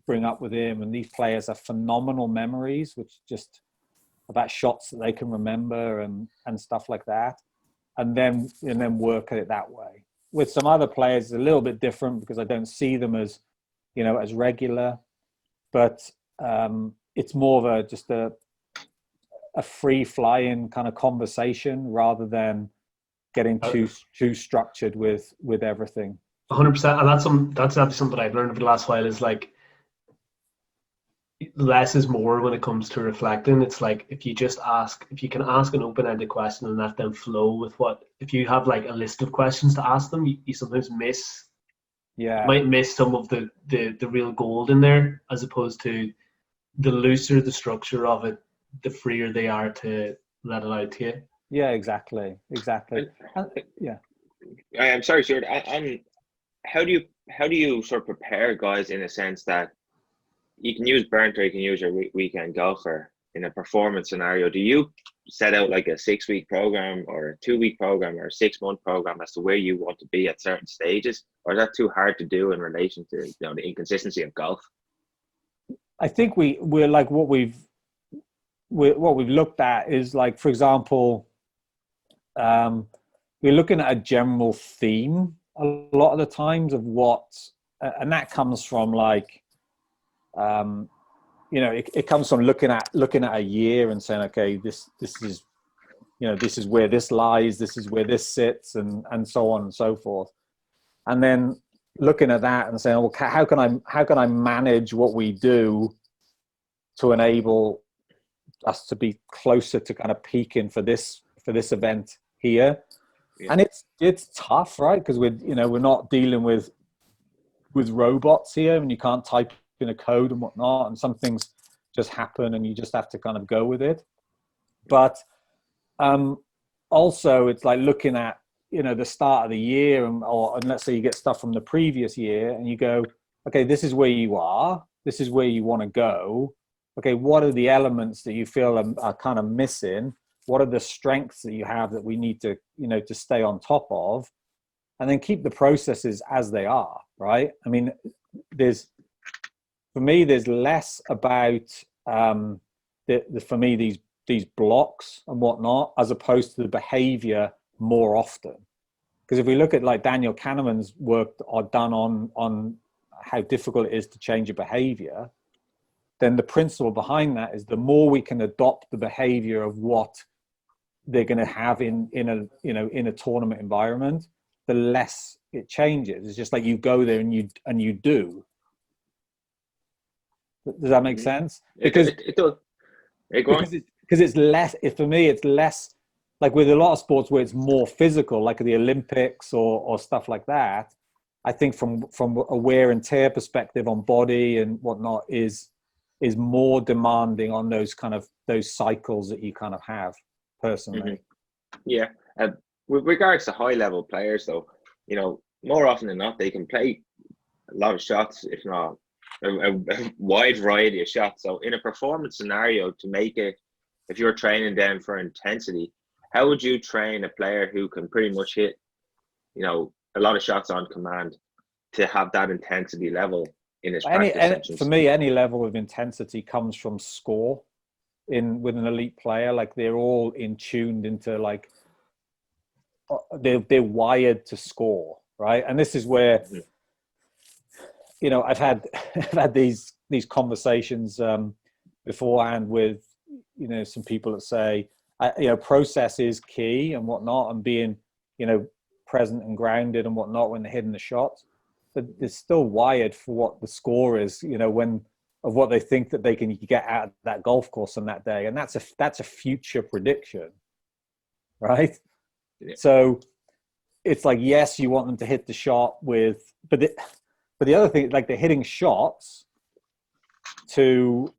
bring up with him. And these players have phenomenal memories, which just about shots that they can remember and stuff like that. And then work at it that way. With some other players, it's a little bit different because I don't see them as, as regular, but it's more of just a free flying kind of conversation rather than getting too structured with everything. 100%. And that's actually something I've learned over the last while, is like, less is more when it comes to reflecting. It's like, if you can ask an open-ended question and let them flow with if you have like a list of questions to ask them, you sometimes might miss some of the real gold in there, as opposed to the looser the structure of it, the freer they are to let it out to you. Yeah, exactly. Yeah. I'm sorry, Stuart. And how do you sort of prepare guys in a sense that you can use burnt or you can use your weekend golfer in a performance scenario? Do you set out like a 6-week program or a 2-week program or a 6-month program as to where you want to be at certain stages, or is that too hard to do in relation to the inconsistency of golf? I think we're like what we've looked at is, like, for example, we're looking at a general theme a lot of the times of what, and that comes from like, it comes from looking at a year and saying, okay, this is, this is where this lies, this is where this sits, and so on and so forth. And then looking at that and saying, well, how can I manage what we do to enable us to be closer to kind of peaking for this event here? Yeah. And it's tough, right? Because we're not dealing with robots here, and you can't type in a code and whatnot, and some things just happen and you just have to kind of go with it. But also it's like looking at the start of the year, and let's say you get stuff from the previous year and you go, okay, this is where you are, this is where you want to go. Okay, what are the elements that you feel are kind of missing? What are the strengths that you have that we need to to stay on top of, and then keep the processes as they are, right? I mean, for me there's less about for me these blocks and whatnot, as opposed to the behavior more often. Because if we look at like Daniel Kahneman's work done on how difficult it is to change a behavior, then the principle behind that is the more we can adopt the behavior of what they're going to have in a tournament environment, the less it changes. It's just like you go there and you do. Does that make sense? Because it does. Because it's less. For me, it's less like with a lot of sports where it's more physical, like the Olympics or stuff like that. I think from a wear and tear perspective on body and whatnot is more demanding on those cycles that you kind of have personally. Mm-hmm. Yeah. With regards to high level players, though, more often than not, they can play a lot of shots, if not a wide variety of shots. So in a performance scenario, to make it, if you're training them for intensity, how would you train a player who can pretty much hit, a lot of shots on command, to have that intensity level in his practice sessions? For me, any level of intensity comes from score with an elite player. Like they're all in tuned into like they're wired to score, right? And this is where I've had these conversations beforehand with some people that say process is key and whatnot, and being present and grounded and whatnot when they're hitting the shots, but they're still wired for what the score is of what they think that they can get out of that golf course on that day, and that's a future prediction, right? Yeah. So it's like, yes, you want them to hit the shot but the other thing, like they're hitting shots to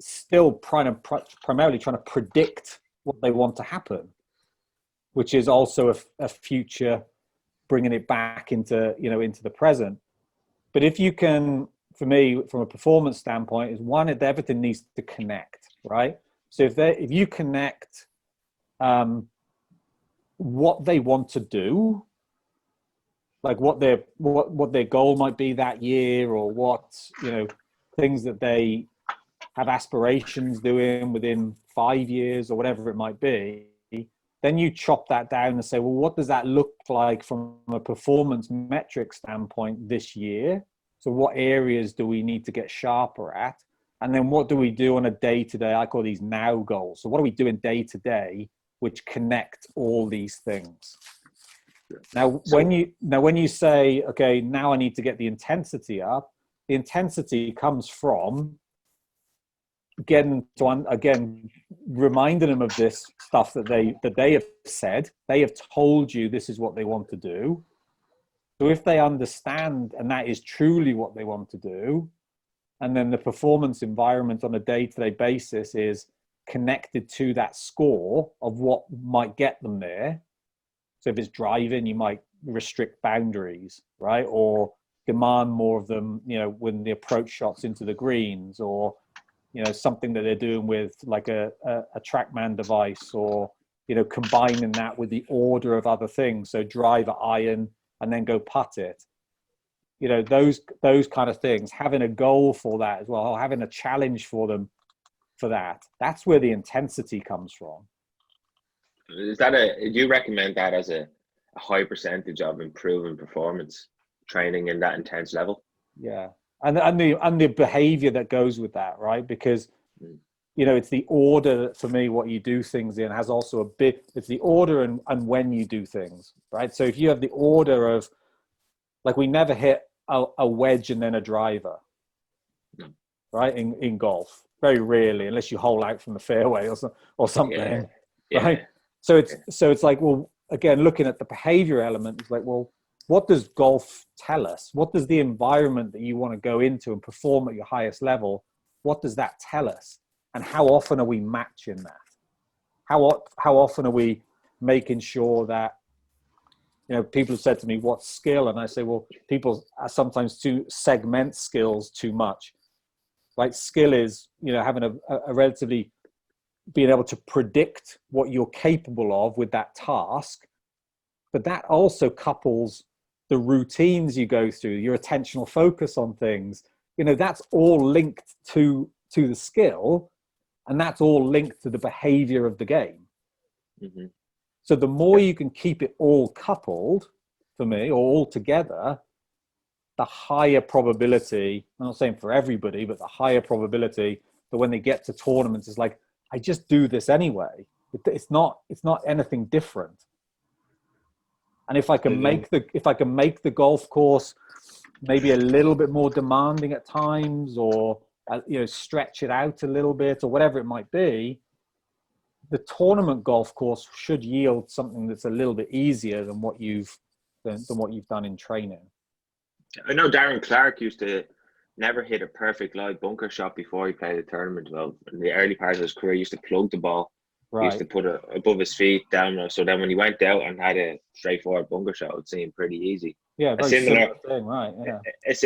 still primarily trying to predict what they want to happen, which is also a future, bringing it back into the present. But if you can, for me, from a performance standpoint, is one, everything needs to connect, right? So if you connect what they want to do, like what their goal might be that year, or what things that they have aspirations doing within 5 years or whatever it might be, then you chop that down and say, well, what does that look like from a performance metric standpoint this year? So what areas do we need to get sharper at? And then what do we do on a day-to-day? I call these now goals. So what are we doing day-to-day which connect all these things? Now, when you say, okay, now I need to get the intensity up, the intensity comes from reminding them of this stuff that they have said. They have told you this is what they want to do. So if they understand and that is truly what they want to do, and then the performance environment on a day-to-day basis is connected to that score of what might get them there. So if it's driving, you might restrict boundaries, right? Or demand more of them, you know, when the approach shots into the greens, or, you know, something that they're doing with like a TrackMan device, or, you know, combining that with the order of other things. So driver, iron, and then go putt it. You know, those kind of things, having a goal for that as well, or having a challenge for them for that. That's where the intensity comes from. Is that do you recommend that as a high percentage of improving performance, training in that intense level? Yeah. And the behavior that goes with that, right? Because, you know, it's the order for me, what you do things in has also a bit, it's the order and when you do things, right? So if you have the order of, like, we never hit a wedge and then a driver, right? In golf, very rarely, unless you hole out from the fairway or something, right? So it's like, well, again, looking at the behavior element, it's like, well, what does golf tell us? What does the environment that you want to go into and perform at your highest level, what does that tell us? And how often are we matching that? How often are we making sure that, you know, people have said to me, what skill? And I say, well, people are sometimes to segment skills too much. Right? Skill is, you know, having a relatively, being able to predict what you're capable of with that task. But that also couples the routines you go through, your attentional focus on things. You know, that's all linked to the skill, and that's all linked to the behavior of the game. Mm-hmm. So the more you can keep it all coupled, for me, or all together, the higher probability, I'm not saying for everybody, but the higher probability that when they get to tournaments, it's like, I just do this anyway. It's not anything different. And if I can make the golf course maybe a little bit more demanding at times, or, you know, stretch it out a little bit, or whatever it might be, the tournament golf course should yield something that's a little bit easier than what you've done in training. I know Darren Clark used to never hit a perfect live bunker shot before he played a tournament. Well, in the early part of his career, he used to plug the ball. Right. He used to put it above his feet down. So then when he went out and had a straightforward bunker shot, it would seem pretty easy. Yeah, very similar thing, right? Yeah.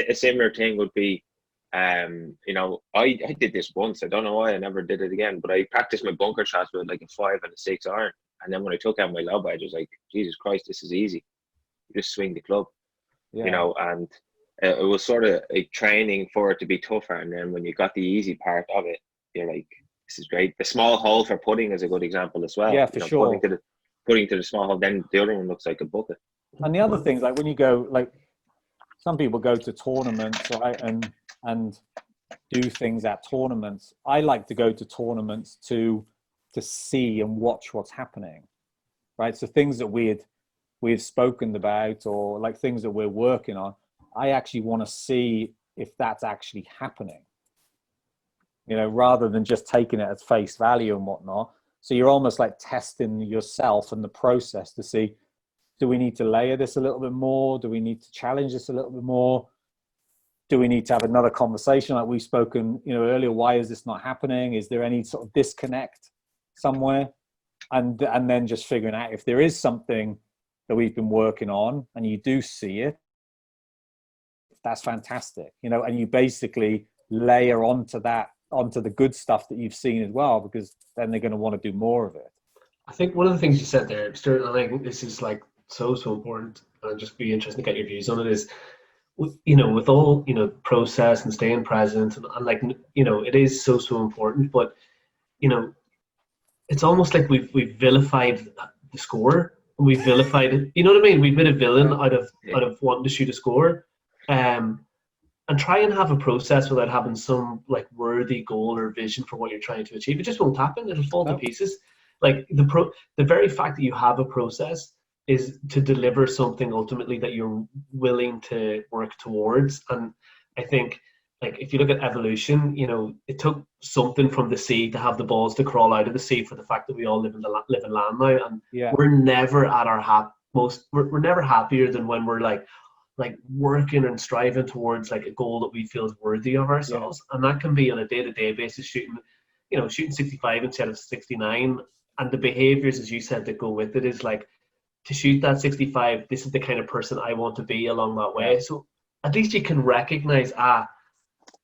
A similar thing would be, you know, I did this once. I don't know why I never did it again, but I practiced my bunker shots with like a 5 and a 6 iron. And then when I took out my lob, I was like, Jesus Christ, this is easy. You just swing the club. Yeah. You know, and it was sort of a training for it to be tougher. And then when you got the easy part of it, you're like, this is great. The small hole for putting is a good example as well. Yeah, for sure. Putting to the small hole, then the other one looks like a bucket. And the other things, like when you go, like some people go to tournaments, right, and do things at tournaments. I like to go to tournaments to see and watch what's happening, right? So things that we've spoken about, or like things that we're working on, I actually want to see if that's actually happening, you know, rather than just taking it as face value and whatnot. So you're almost like testing yourself and the process to see, do we need to layer this a little bit more? Do we need to challenge this a little bit more? Do we need to have another conversation like we've spoken, you know, earlier? Why is this not happening? Is there any sort of disconnect somewhere? And then just figuring out if there is something that we've been working on and you do see it, that's fantastic, you know, and you basically layer onto the good stuff that you've seen as well, because then they're going to want to do more of it. I think one of the things you said there, Stuart, and I think this is like so important, and I'd just be interested to get your views on it, is, you know, with all, you know, process and staying present and like, you know, it is so important, but, you know, it's almost like we've vilified the score, and we've vilified it, you know what I mean? We've made a villain out of wanting to shoot a score, and try and have a process without having some like worthy goal or vision for what you're trying to achieve. It just won't happen. It'll fall to pieces. Like the very fact that you have a process is to deliver something ultimately that you're willing to work towards. And I think, like, if you look at evolution, you know, it took something from the sea to have the balls to crawl out of the sea, for the fact that we all live in land now, and we're never at our we're never happier than when we're like, like working and striving towards like a goal that we feel is worthy of ourselves. And that can be on a day-to-day basis, shooting 65 instead of 69. And the behaviors, as you said, that go with it is like, to shoot that 65, this is the kind of person I want to be along that way. So at least you can recognize, I'm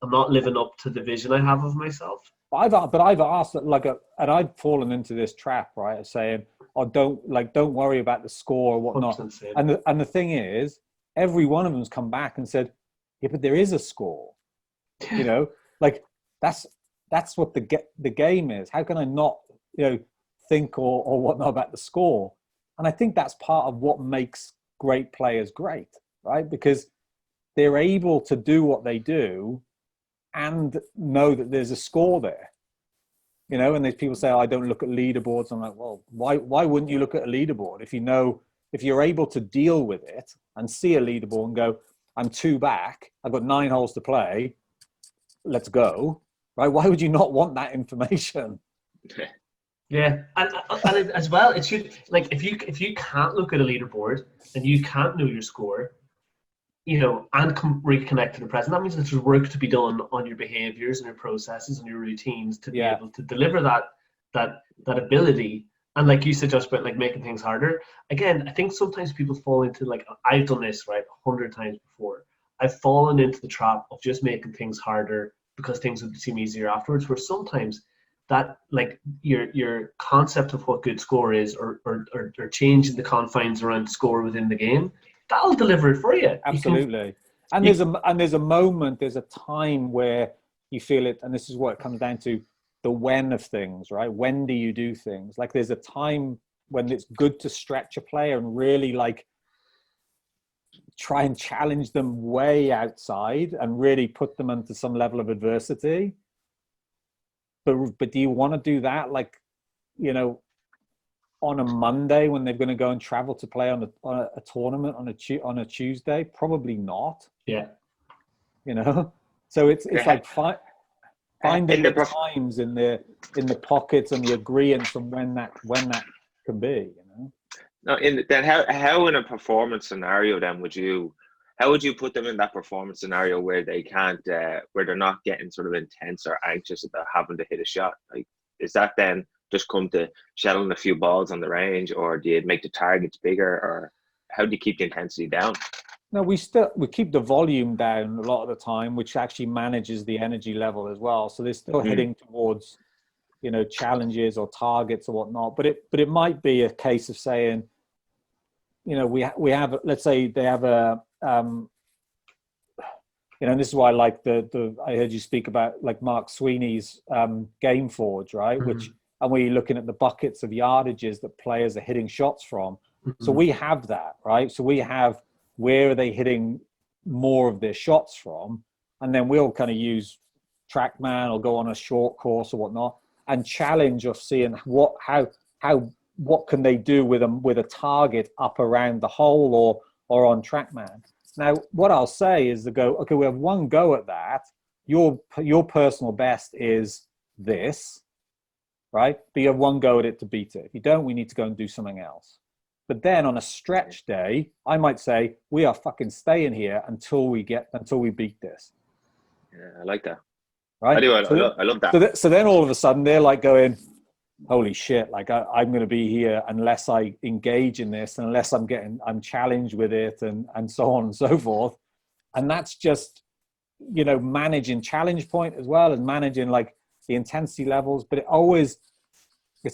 not living up to the vision I have of myself. I've asked and I've fallen into this trap, right, of saying, "Oh, don't worry about the score or whatnot." And the thing is, every one of them's come back and said, "Yeah, but there is a score." Like that's what the game is. How can I not think or whatnot about the score? And I think that's part of what makes great players great, right? Because they're able to do what they do and know that there's a score there. And there's people say, I don't look at leaderboards. I'm like, well, why wouldn't you look at a leaderboard? If you're able to deal with it and see a leaderboard and go, I'm 2 back, I've got 9 holes to play, let's go, right? Why would you not want that information? Yeah, and as well, it should, like, if you can't look at a leaderboard and you can't know your score, and reconnect to the present, that means that there's work to be done on your behaviors and your processes and your routines to be able to deliver that ability. And like you said, just about like making things harder. Again, I think sometimes people fall into, like, I've done this, right, 100 times before. I've fallen into the trap of just making things harder because things would seem easier afterwards, where sometimes that, like, your concept of what good score is, or changing the confines around score within the game, that'll deliver it for you. Absolutely. There's a moment, there's a time where you feel it, and this is what it comes down to, the when of things, right? When do you do things? Like, there's a time when it's good to stretch a player and really, like, try and challenge them way outside and really put them into some level of adversity. But do you want to do that, like, on a Monday when they're going to go and travel to play on a tournament on a Tuesday? Probably not. Yeah. So it's like finding the times in the pockets and the agreements and when that can be. Now, then how in a performance scenario then how would you put them in that performance scenario where they can't where they're not getting sort of intense or anxious about having to hit a shot? Like, is that then just come to shelling a few balls on the range, or do you make the targets bigger, or how do you keep the intensity down? No, we keep the volume down a lot of the time, which actually manages the energy level as well. So they're still heading towards, challenges or targets or whatnot. But it might be a case of saying, we have, let's say they have a, and this is why I like I heard you speak about, like, Mark Sweeney's Game Forge, right? Mm-hmm. And we're looking at the buckets of yardages that players are hitting shots from. Mm-hmm. So we have that, right? So we have, where are they hitting more of their shots from? And then we'll kind of use TrackMan or go on a short course or whatnot and challenge of seeing what can they do with a target up around the hole or on TrackMan. Now, what I'll say is okay, we have one go at that. Your personal best is this, right? But you have one go at it to beat it. If you don't, we need to go and do something else. But then on a stretch day, I might say, we are fucking staying here until we beat this. Yeah, I like that. Right? I love that. So then all of a sudden they're like going, holy shit, like I'm going to be here unless I engage in this, and unless I'm challenged with it, and so on and so forth. And that's just, managing challenge point as well as managing, like, the intensity levels, but it's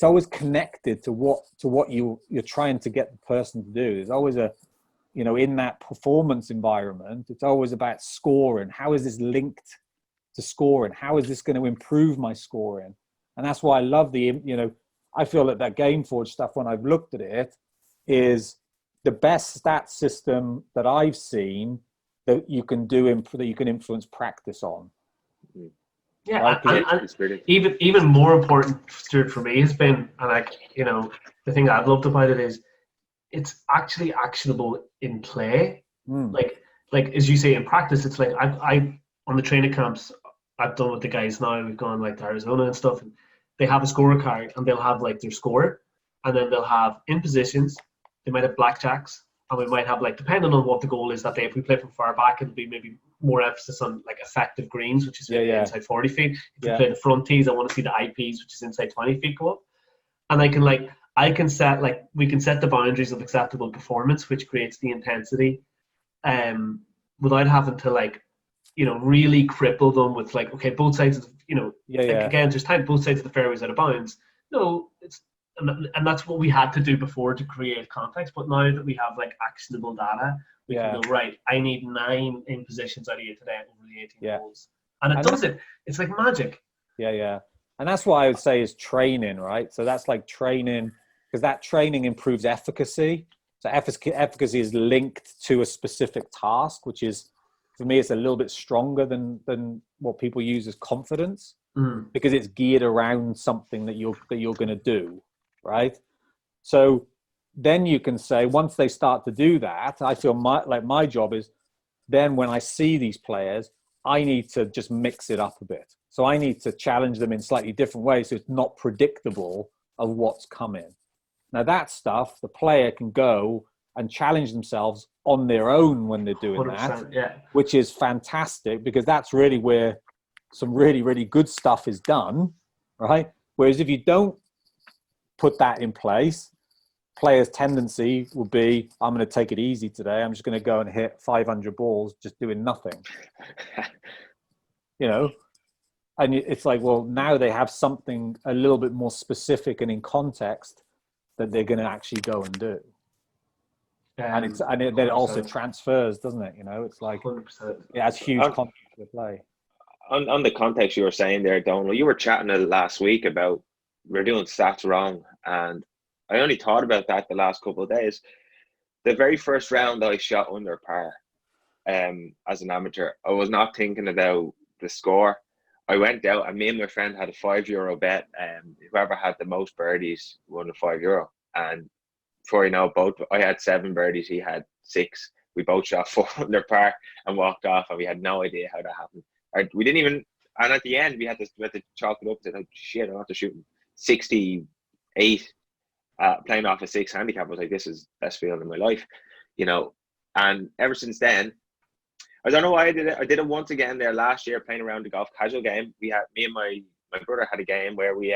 always connected to what you're trying to get the person to do. There's always in that performance environment, it's always about scoring. How is this linked to scoring? How is this going to improve my scoring? And that's why I love I feel that Game Forge stuff, when I've looked at it, is the best stat system that I've seen that you can influence practice on. Yeah, right? and even more important, Stuart, for me has been, and the thing I've loved about it is it's actually actionable in play. Like as you say, in practice, it's like I on the training camps I've done with the guys now. We've gone, like, to Arizona and stuff, and they have a scorecard, and they'll have, like, their score, and then they'll have in positions. They might have blackjacks, And we might have, like, depending on what the goal is that day, if we play from far back, it'll be maybe more emphasis on like effective greens, which is inside 40 feet. If we play the front tees, I want to see the IPs, which is inside 20 feet go up. And I can set, like, we can set the boundaries of acceptable performance, which creates the intensity, without having to, like, you know, really cripple them with, like, okay, both sides of, you know, again, just time both sides of the fairways out of bounds. No, it's, and that's what we had to do before to create context. But now that we have, like, actionable data, we can go, right, I need 9 in positions out of 8 today over the 18 holes. And it does it. It's like magic. Yeah. And that's what I would say is training, right? So that's like training, because that training improves efficacy. So efficacy is linked to a specific task, which is, for me, it's a little bit stronger than what people use as confidence, because it's geared around something that you're going to do, right? So then you can say, once they start to do that, I feel my job is then when I see these players, I need to just mix it up a bit. So I need to challenge them in slightly different ways so it's not predictable of what's coming. Now that stuff, the player can go and challenge themselves on their own when they're doing that, which is fantastic, because that's really where some really, really good stuff is done, right? Whereas if you don't put that in place, players' tendency will be, I'm going to take it easy today. I'm just going to go and hit 500 balls just doing nothing. You know? And it's like, well, now they have something a little bit more specific and in context that they're going to actually go and do. And then it also transfers, doesn't it? You know, it's like 100%. It has huge context to play. On the context you were saying there, Donald, you were chatting last week about we're doing stats wrong, and I only thought about that the last couple of days. The very first round I shot under par as an amateur, I was not thinking about the score. I went out and me and my friend had a €5 bet, and whoever had the most birdies won the €5. And before you know, I had 7 birdies, he had 6. We both shot 4 under par and walked off, and we had no idea how that happened. We didn't even, and at the end we had to chalk it up to, like, shit, I'm after shooting 68, playing off a 6 handicap. I was like, this is the best feeling in my life, you know. And ever since then, I don't know why I did it. I did it once again there last year, playing around the golf casual game. Me and my brother had a game where we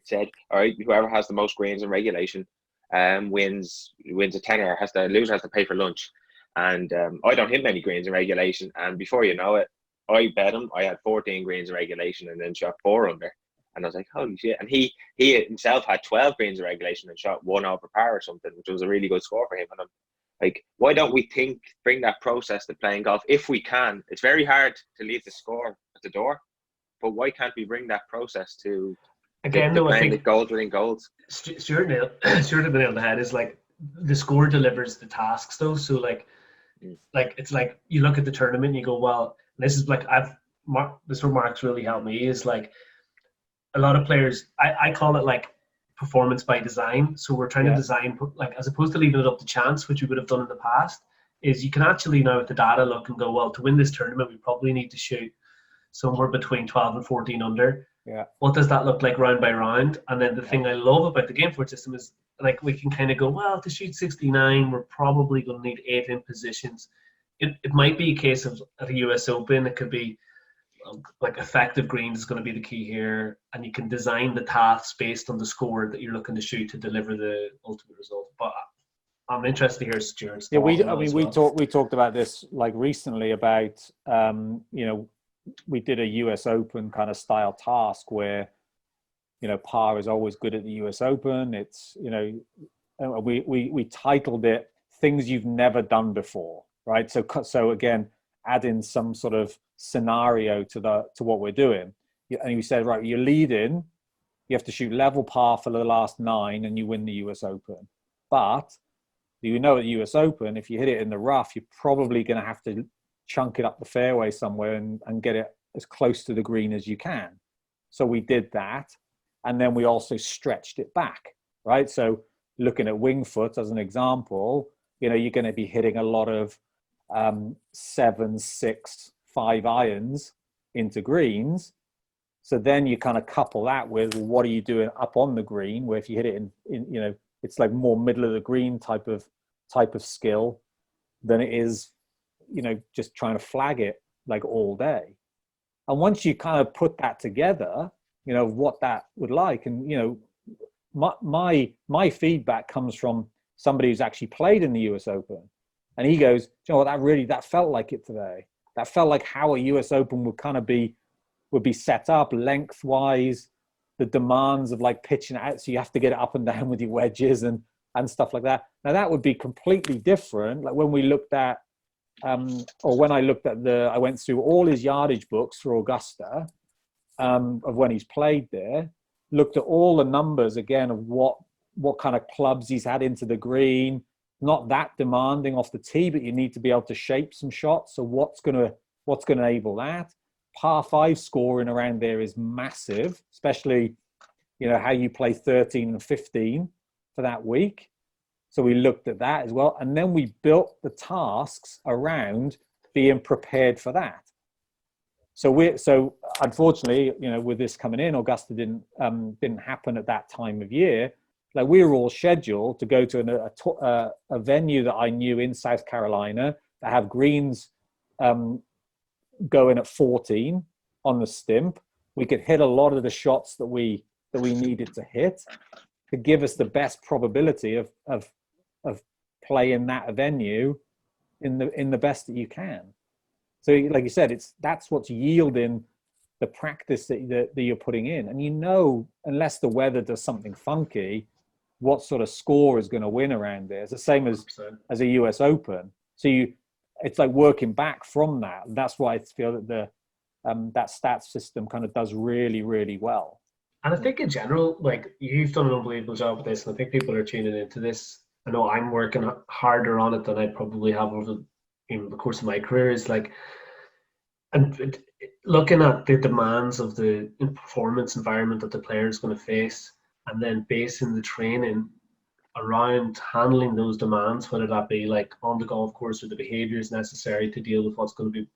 said, all right, whoever has the most greens in regulation wins a tenner. Loser has to pay for lunch. And I don't hit many greens in regulation, and before you know it, I bet him. I had 14 greens in regulation and then shot 4 under. And I was like, holy shit. And he himself had 12 greens in regulation and shot 1 over par or something, which was a really good score for him. And I'm like, why don't we bring that process to playing golf if we can? It's very hard to leave the score at the door, but why can't we bring that process to playing the goals within goals? Stuart nailed the head. Is like the score delivers the tasks though. So like it's like you look at the tournament and you go, well, this is like this is where Mark's really helped me, is like a lot of players, I call it like performance by design. So we're trying to design, like, as opposed to leaving it up to chance, which we would have done in the past, is you can actually now with the data look and go, well, to win this tournament we probably need to shoot somewhere between 12 and 14 under. What does that look like round by round? And then the thing I love about the game forward system is, like, we can kind of go, well, to shoot 69 we're probably going to need 8 in positions. It might be a case of at a US Open, it could be like effective greens is going to be the key here, and you can design the tasks based on the score that you're looking to shoot to deliver the ultimate result. But I'm interested to hear Stuart's thoughts. We talked about this like recently about you know, we did a US Open kind of style task where, you know, par is always good at the US Open. It's, you know, we titled it things you've never done before, right? So again, add in some sort of scenario to what we're doing. And we said, right, you're leading, you have to shoot level par for the last 9 and you win the US Open. But you know, at the US Open, if you hit it in the rough, you're probably going to have to chunk it up the fairway somewhere and get it as close to the green as you can. So we did that. And then we also stretched it back, right? So looking at wing foot as an example, you know, you're going to be hitting a lot of 7, 6, 5 irons into greens. So then you kind of couple that with, well, what are you doing up on the green, where if you hit it in you know, it's like more middle of the green type of type of skill than it is, you know, just trying to flag it like all day. And once you kind of put that together, you know, what that would like, and, you know, my feedback comes from somebody who's actually played in the US Open, and he goes, you know what, that felt like it today. That felt like how a US Open would kind of be set up lengthwise, the demands of like pitching out, so you have to get it up and down with your wedges and stuff like that. Now that would be completely different. Like when we looked at, or when I looked at I went through all his yardage books for Augusta, of when he's played there, looked at all the numbers again of what kind of clubs he's had into the green, not that demanding off the tee, but you need to be able to shape some shots. So what's gonna enable that? Par 5 scoring around there is massive, especially, you know, how you play 13 and 15 for that week. So we looked at that as well. And then we built the tasks around being prepared for that. So unfortunately, you know, with this coming in, Augusta didn't happen at that time of year. Like we were all scheduled to go to a venue that I knew in South Carolina that have greens going at 14 on the stimp. We could hit a lot of the shots that we needed to hit to give us the best probability of playing that venue in the best that you can. So like you said, that's what's yielding the practice that you're putting in. And you know, unless the weather does something funky, what sort of score is going to win around there. It's the same as a US Open. So it's like working back from that. And that's why I feel that that stats system kind of does really, really well. And I think in general, like you've done an unbelievable job with this, and I think people are tuning into this. I know I'm working harder on it than I probably have over the course of my career. Is like, and looking at the demands of the performance environment that the player is going to face, and then basing the training around handling those demands, whether that be like on the golf course or the behaviors necessary to deal with what's going to be,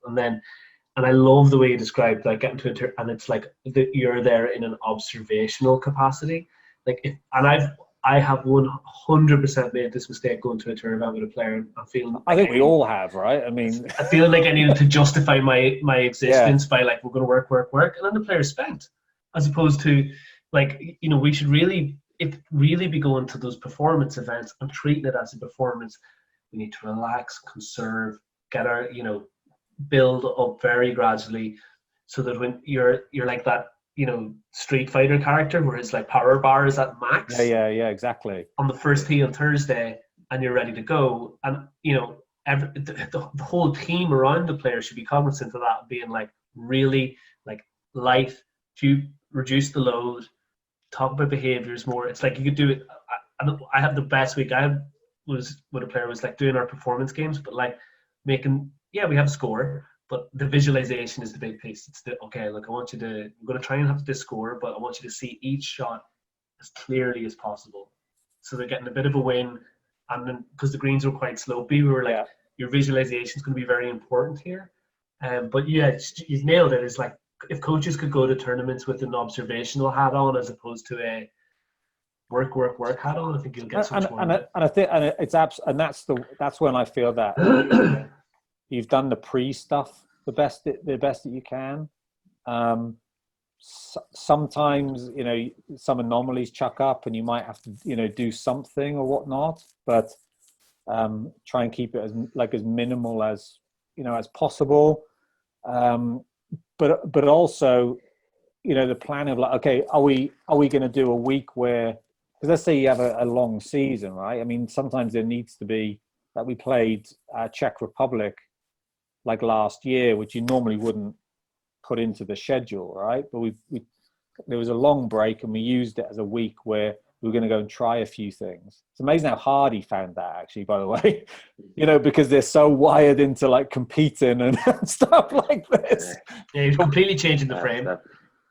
and I love the way you described like getting to it, and it's like you're there in an observational capacity. Like I have 100% made this mistake going to a tournament with a player. And I'm feeling. I think we all have, right? I mean, I feel like I needed to justify my existence by like, we're going to work, and then the player's spent, as opposed to like, you know, we should really be going to those performance events and treating it as a performance. We need to relax, conserve, get our, you know, build up very gradually, so that when you're like that, you know, Street Fighter character where his like power bar is at max. Yeah, exactly. On the first tee on Thursday, and you're ready to go, and you know, the whole team around the player should be cognizant of that, being like really like light, to reduce the load, talk about behaviors more. It's like you could do it. I had the best week I had was with a player was like doing our performance games, but like making, yeah, we have a score, but the visualization is the big piece. It's okay, look, I'm going to try and have this score, but I want you to see each shot as clearly as possible. So they're getting a bit of a win. And then, because the greens were quite slopey, we were like, your visualization is going to be very important here. But yeah, you've nailed it. It's like, if coaches could go to tournaments with an observational hat on as opposed to a work hat on, I think you'll get some more. And I think, and it's that's when I feel that you've done the pre stuff the best that you can. Sometimes, you know, some anomalies chuck up and you might have to, you know, do something or whatnot, but try and keep it as minimal as, you know, as possible. But also, you know, the plan of like, okay, are we going to do a week where, because let's say you have a long season, right? I mean, sometimes there needs to be, like we played Czech Republic like last year, which you normally wouldn't put into the schedule, right? But there was a long break and we used it as a week where we were going to go and try a few things. It's amazing how hard he found that, actually, by the way, you know, because they're so wired into like competing and stuff like this. Yeah, he's completely changing the frame.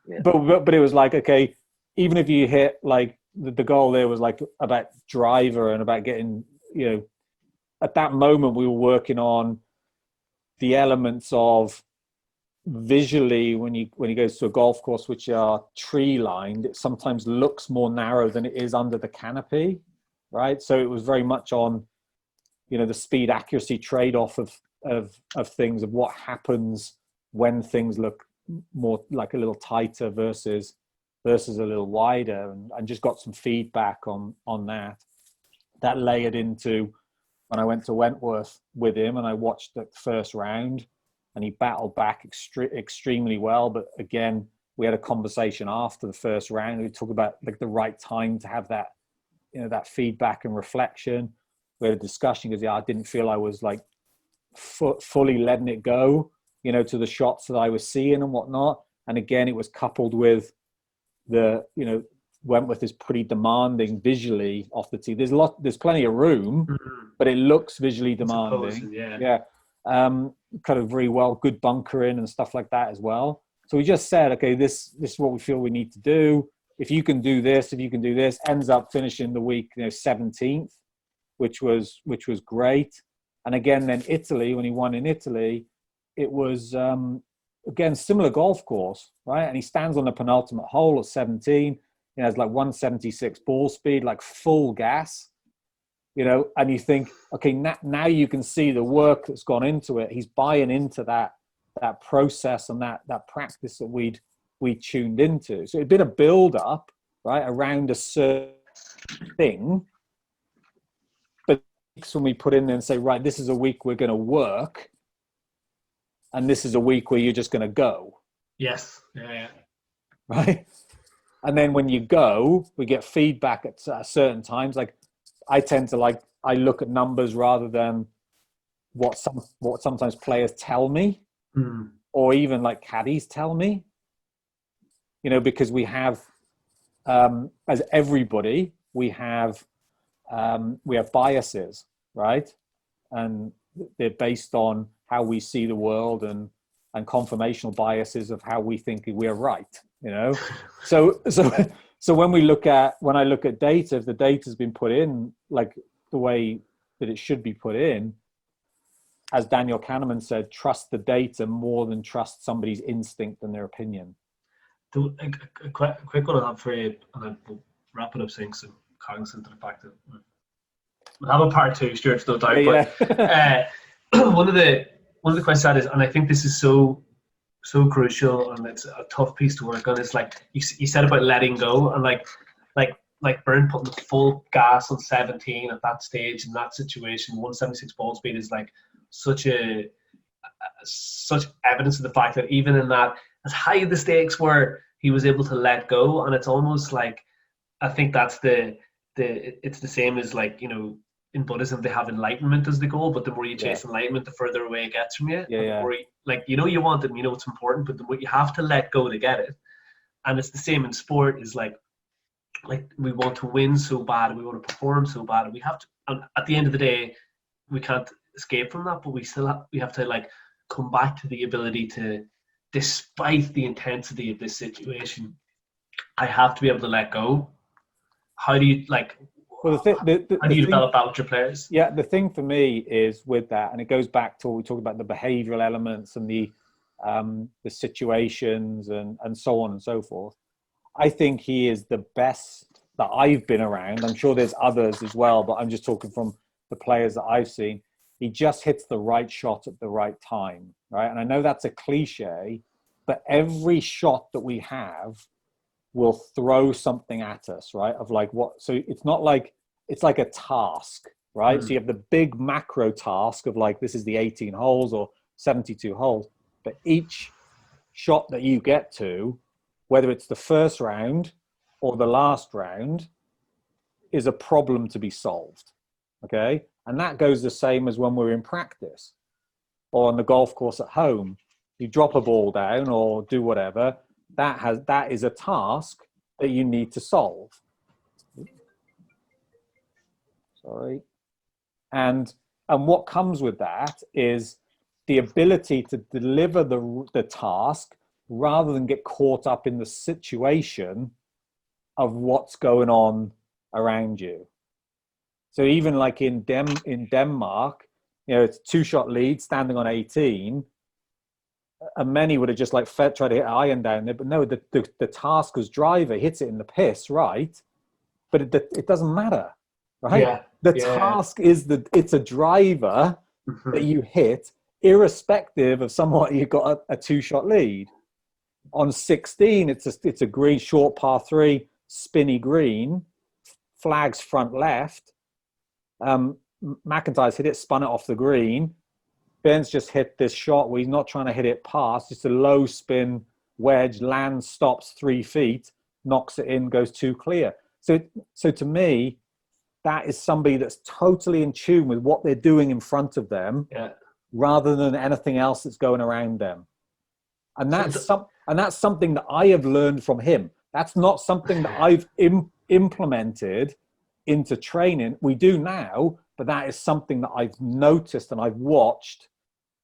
Yeah. But it was like, okay, even if you hit like the goal there was like about driver and about getting, you know, at that moment we were working on the elements of visually when you go to a golf course which are tree lined, it sometimes looks more narrow than it is under the canopy, right? So it was very much on the speed accuracy trade-off of things, of what happens when things look more like a little tighter versus a little wider, and just got some feedback on that layered into when I went to Wentworth with him and I watched the first round, and he battled back extremely well. But again, we had a conversation after the first round. We talked about like the right time to have that, that feedback and reflection. We had a discussion because I didn't feel I was like fully letting it go, to the shots that I was seeing and whatnot. And again, it was coupled with Wentworth is pretty demanding visually off the tee. There's plenty of room, but it looks visually demanding. Kind of very well, good bunkering and stuff like that as well. So we just said, okay, this is what we feel we need to do. If you can do this, ends up finishing the week 17th, which was great. And again, then Italy, when he won in Italy, it was again similar golf course, right? And he stands on the penultimate hole at 17. He has like 176 ball speed, like full gas, and you think, okay, now you can see the work that's gone into it. He's buying into that process and that practice that we tuned into. So it'd been a build up, right, around a certain thing. But when we put in there and say, right, this is a week we're going to work, and this is a week where you're just going to go. Yes. Yeah. Right. And then when you go, we get feedback at certain times. Like I tend to I look at numbers rather than what sometimes players tell me, or even like caddies tell me, because we have, as everybody, we have biases, right? And they're based on how we see the world and confirmational biases of how we think we're right. So when I look at data, if the data's been put in like the way that it should be put in, as Daniel Kahneman said, trust the data more than trust somebody's instinct and their opinion. A quick one I have for you, and then we'll wrap it up saying some cognizant of the fact that we'll have a part two, Stuart, no doubt. Yeah. But one of the questions I had is, and I think this is so crucial, and it's a tough piece to work on. It's like you said about letting go, and like Byrne putting the full gas on 17 at that stage in that situation. 176 ball speed is like such evidence of the fact that even in that, as high the stakes were, he was able to let go. And it's almost like, I think that's it's the same as like, in Buddhism, they have enlightenment as the goal, but the more you chase enlightenment, the further away it gets from you. Yeah. You want it and it's important, but the more you have to let go to get it. And it's the same in sport, is like we want to win so bad and we want to perform so bad, and we have to, and at the end of the day, we can't escape from that, but we have to come back to the ability to, despite the intensity of this situation, I have to be able to let go. How do you how do you develop that with your players? Yeah, the thing for me is with that, and it goes back to what we talk about, the behavioral elements and the situations and so on and so forth. I think he is the best that I've been around. I'm sure there's others as well, but I'm just talking from the players that I've seen. He just hits the right shot at the right time, right? And I know that's a cliche, but every shot that we have will throw something at us, right? Of like what, so it's not like, it's like a task, right? So you have the big macro task of like, this is the 18 holes or 72 holes, but each shot that you get to, whether it's the first round or the last round, is a problem to be solved, okay? And that goes the same as when we're in practice or on the golf course at home. You drop a ball down or do whatever, that is a task that you need to solve. Sorry. And what comes with that is the ability to deliver the task rather than get caught up in the situation of what's going on around you. So even like in Denmark, it's 2-shot lead, standing on 18, and many would have just like tried to hit iron down there, but no, the task as driver hits it in the piss, right? But it doesn't matter, right? Yeah. The Yeah. task is it's a driver that you hit, irrespective of somewhat you've got a 2-shot lead. On 16, it's a green short par 3, spinny green, flags front left. McIntyre's hit it, spun it off the green. Ben's just hit this shot where he's not trying to hit it past, just a low spin wedge, lands, stops 3 feet, knocks it in, goes 2 clear. So to me, that is somebody that's totally in tune with what they're doing in front of them, rather than anything else that's going around them. And that's something that I have learned from him. That's not something that I've implemented into training. We do now, but that is something that I've noticed and I've watched.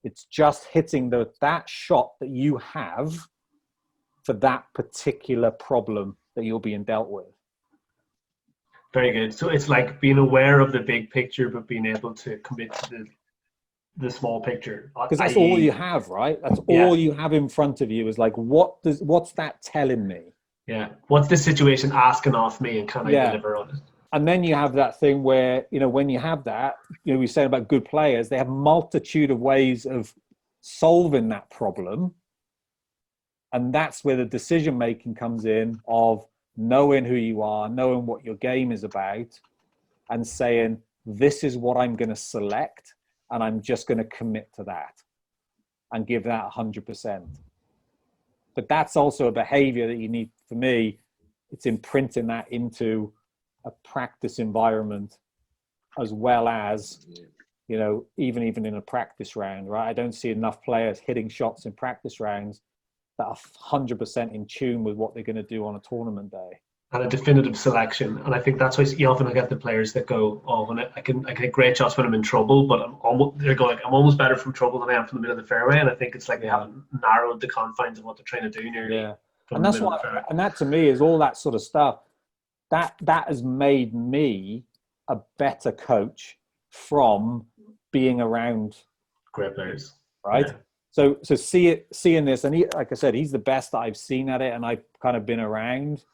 It's just hitting that shot that you have for that particular problem that you're being dealt with. Very good. So it's like being aware of the big picture, but being able to commit to the small picture. Because that's all you have, right? That's all you have in front of you is like, what's that telling me? Yeah. What's the situation asking of me, and can I deliver on it? And then you have that thing where, when you have that, we were saying about good players, they have multitude of ways of solving that problem. And that's where the decision making comes in, of knowing who you are, knowing what your game is about, and saying, this is what I'm going to select, and I'm just going to commit to that and give that 100%. But that's also a behavior that you need. For me, it's imprinting that into a practice environment, as well as, even in a practice round, right? I don't see enough players hitting shots in practice rounds that are 100% in tune with what they're going to do on a tournament day. And a definitive selection. And I think that's why you often get the players that go, when I can hit great shots when I'm in trouble, but they're going, I'm almost better from trouble than I am from the middle of the fairway. And I think it's like they haven't narrowed the confines of what they're trying to do nearly. Yeah. And that's why, and that to me is all that sort of stuff that has made me a better coach from being around great players. Right. Yeah. So seeing this, and like I said, he's the best that I've seen at it, and I've kind of been around,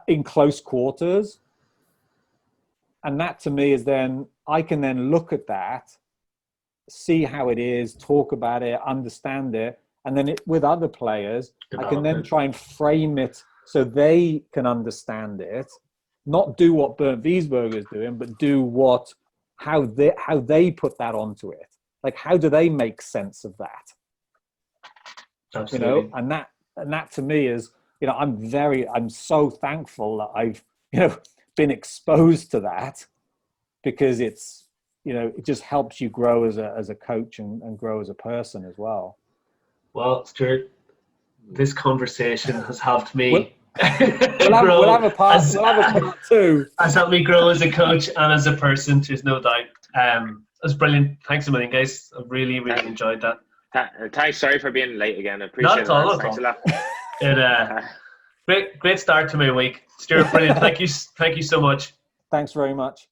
in close quarters. And that to me is then, I can then look at that, see how it is, talk about it, understand it. And then with other players, I can then try and frame it so they can understand it, not do what Bernd Wiesberger is doing, but do how they put that onto it. Like, how do they make sense of that? Absolutely. And that to me is, I'm so thankful that I've, been exposed to that, because it's, it just helps you grow as a coach and grow as a person as well. Well, Stuart, this conversation has helped me we'll have a part 2. Has helped me grow as a coach and as a person, there's no doubt. It was brilliant. Thanks a million, guys. I really enjoyed that. Thanks. Sorry for being late again. I appreciate it. Not Thanks a lot. Great start to my week. Stuart, brilliant. Thank you so much. Thanks very much.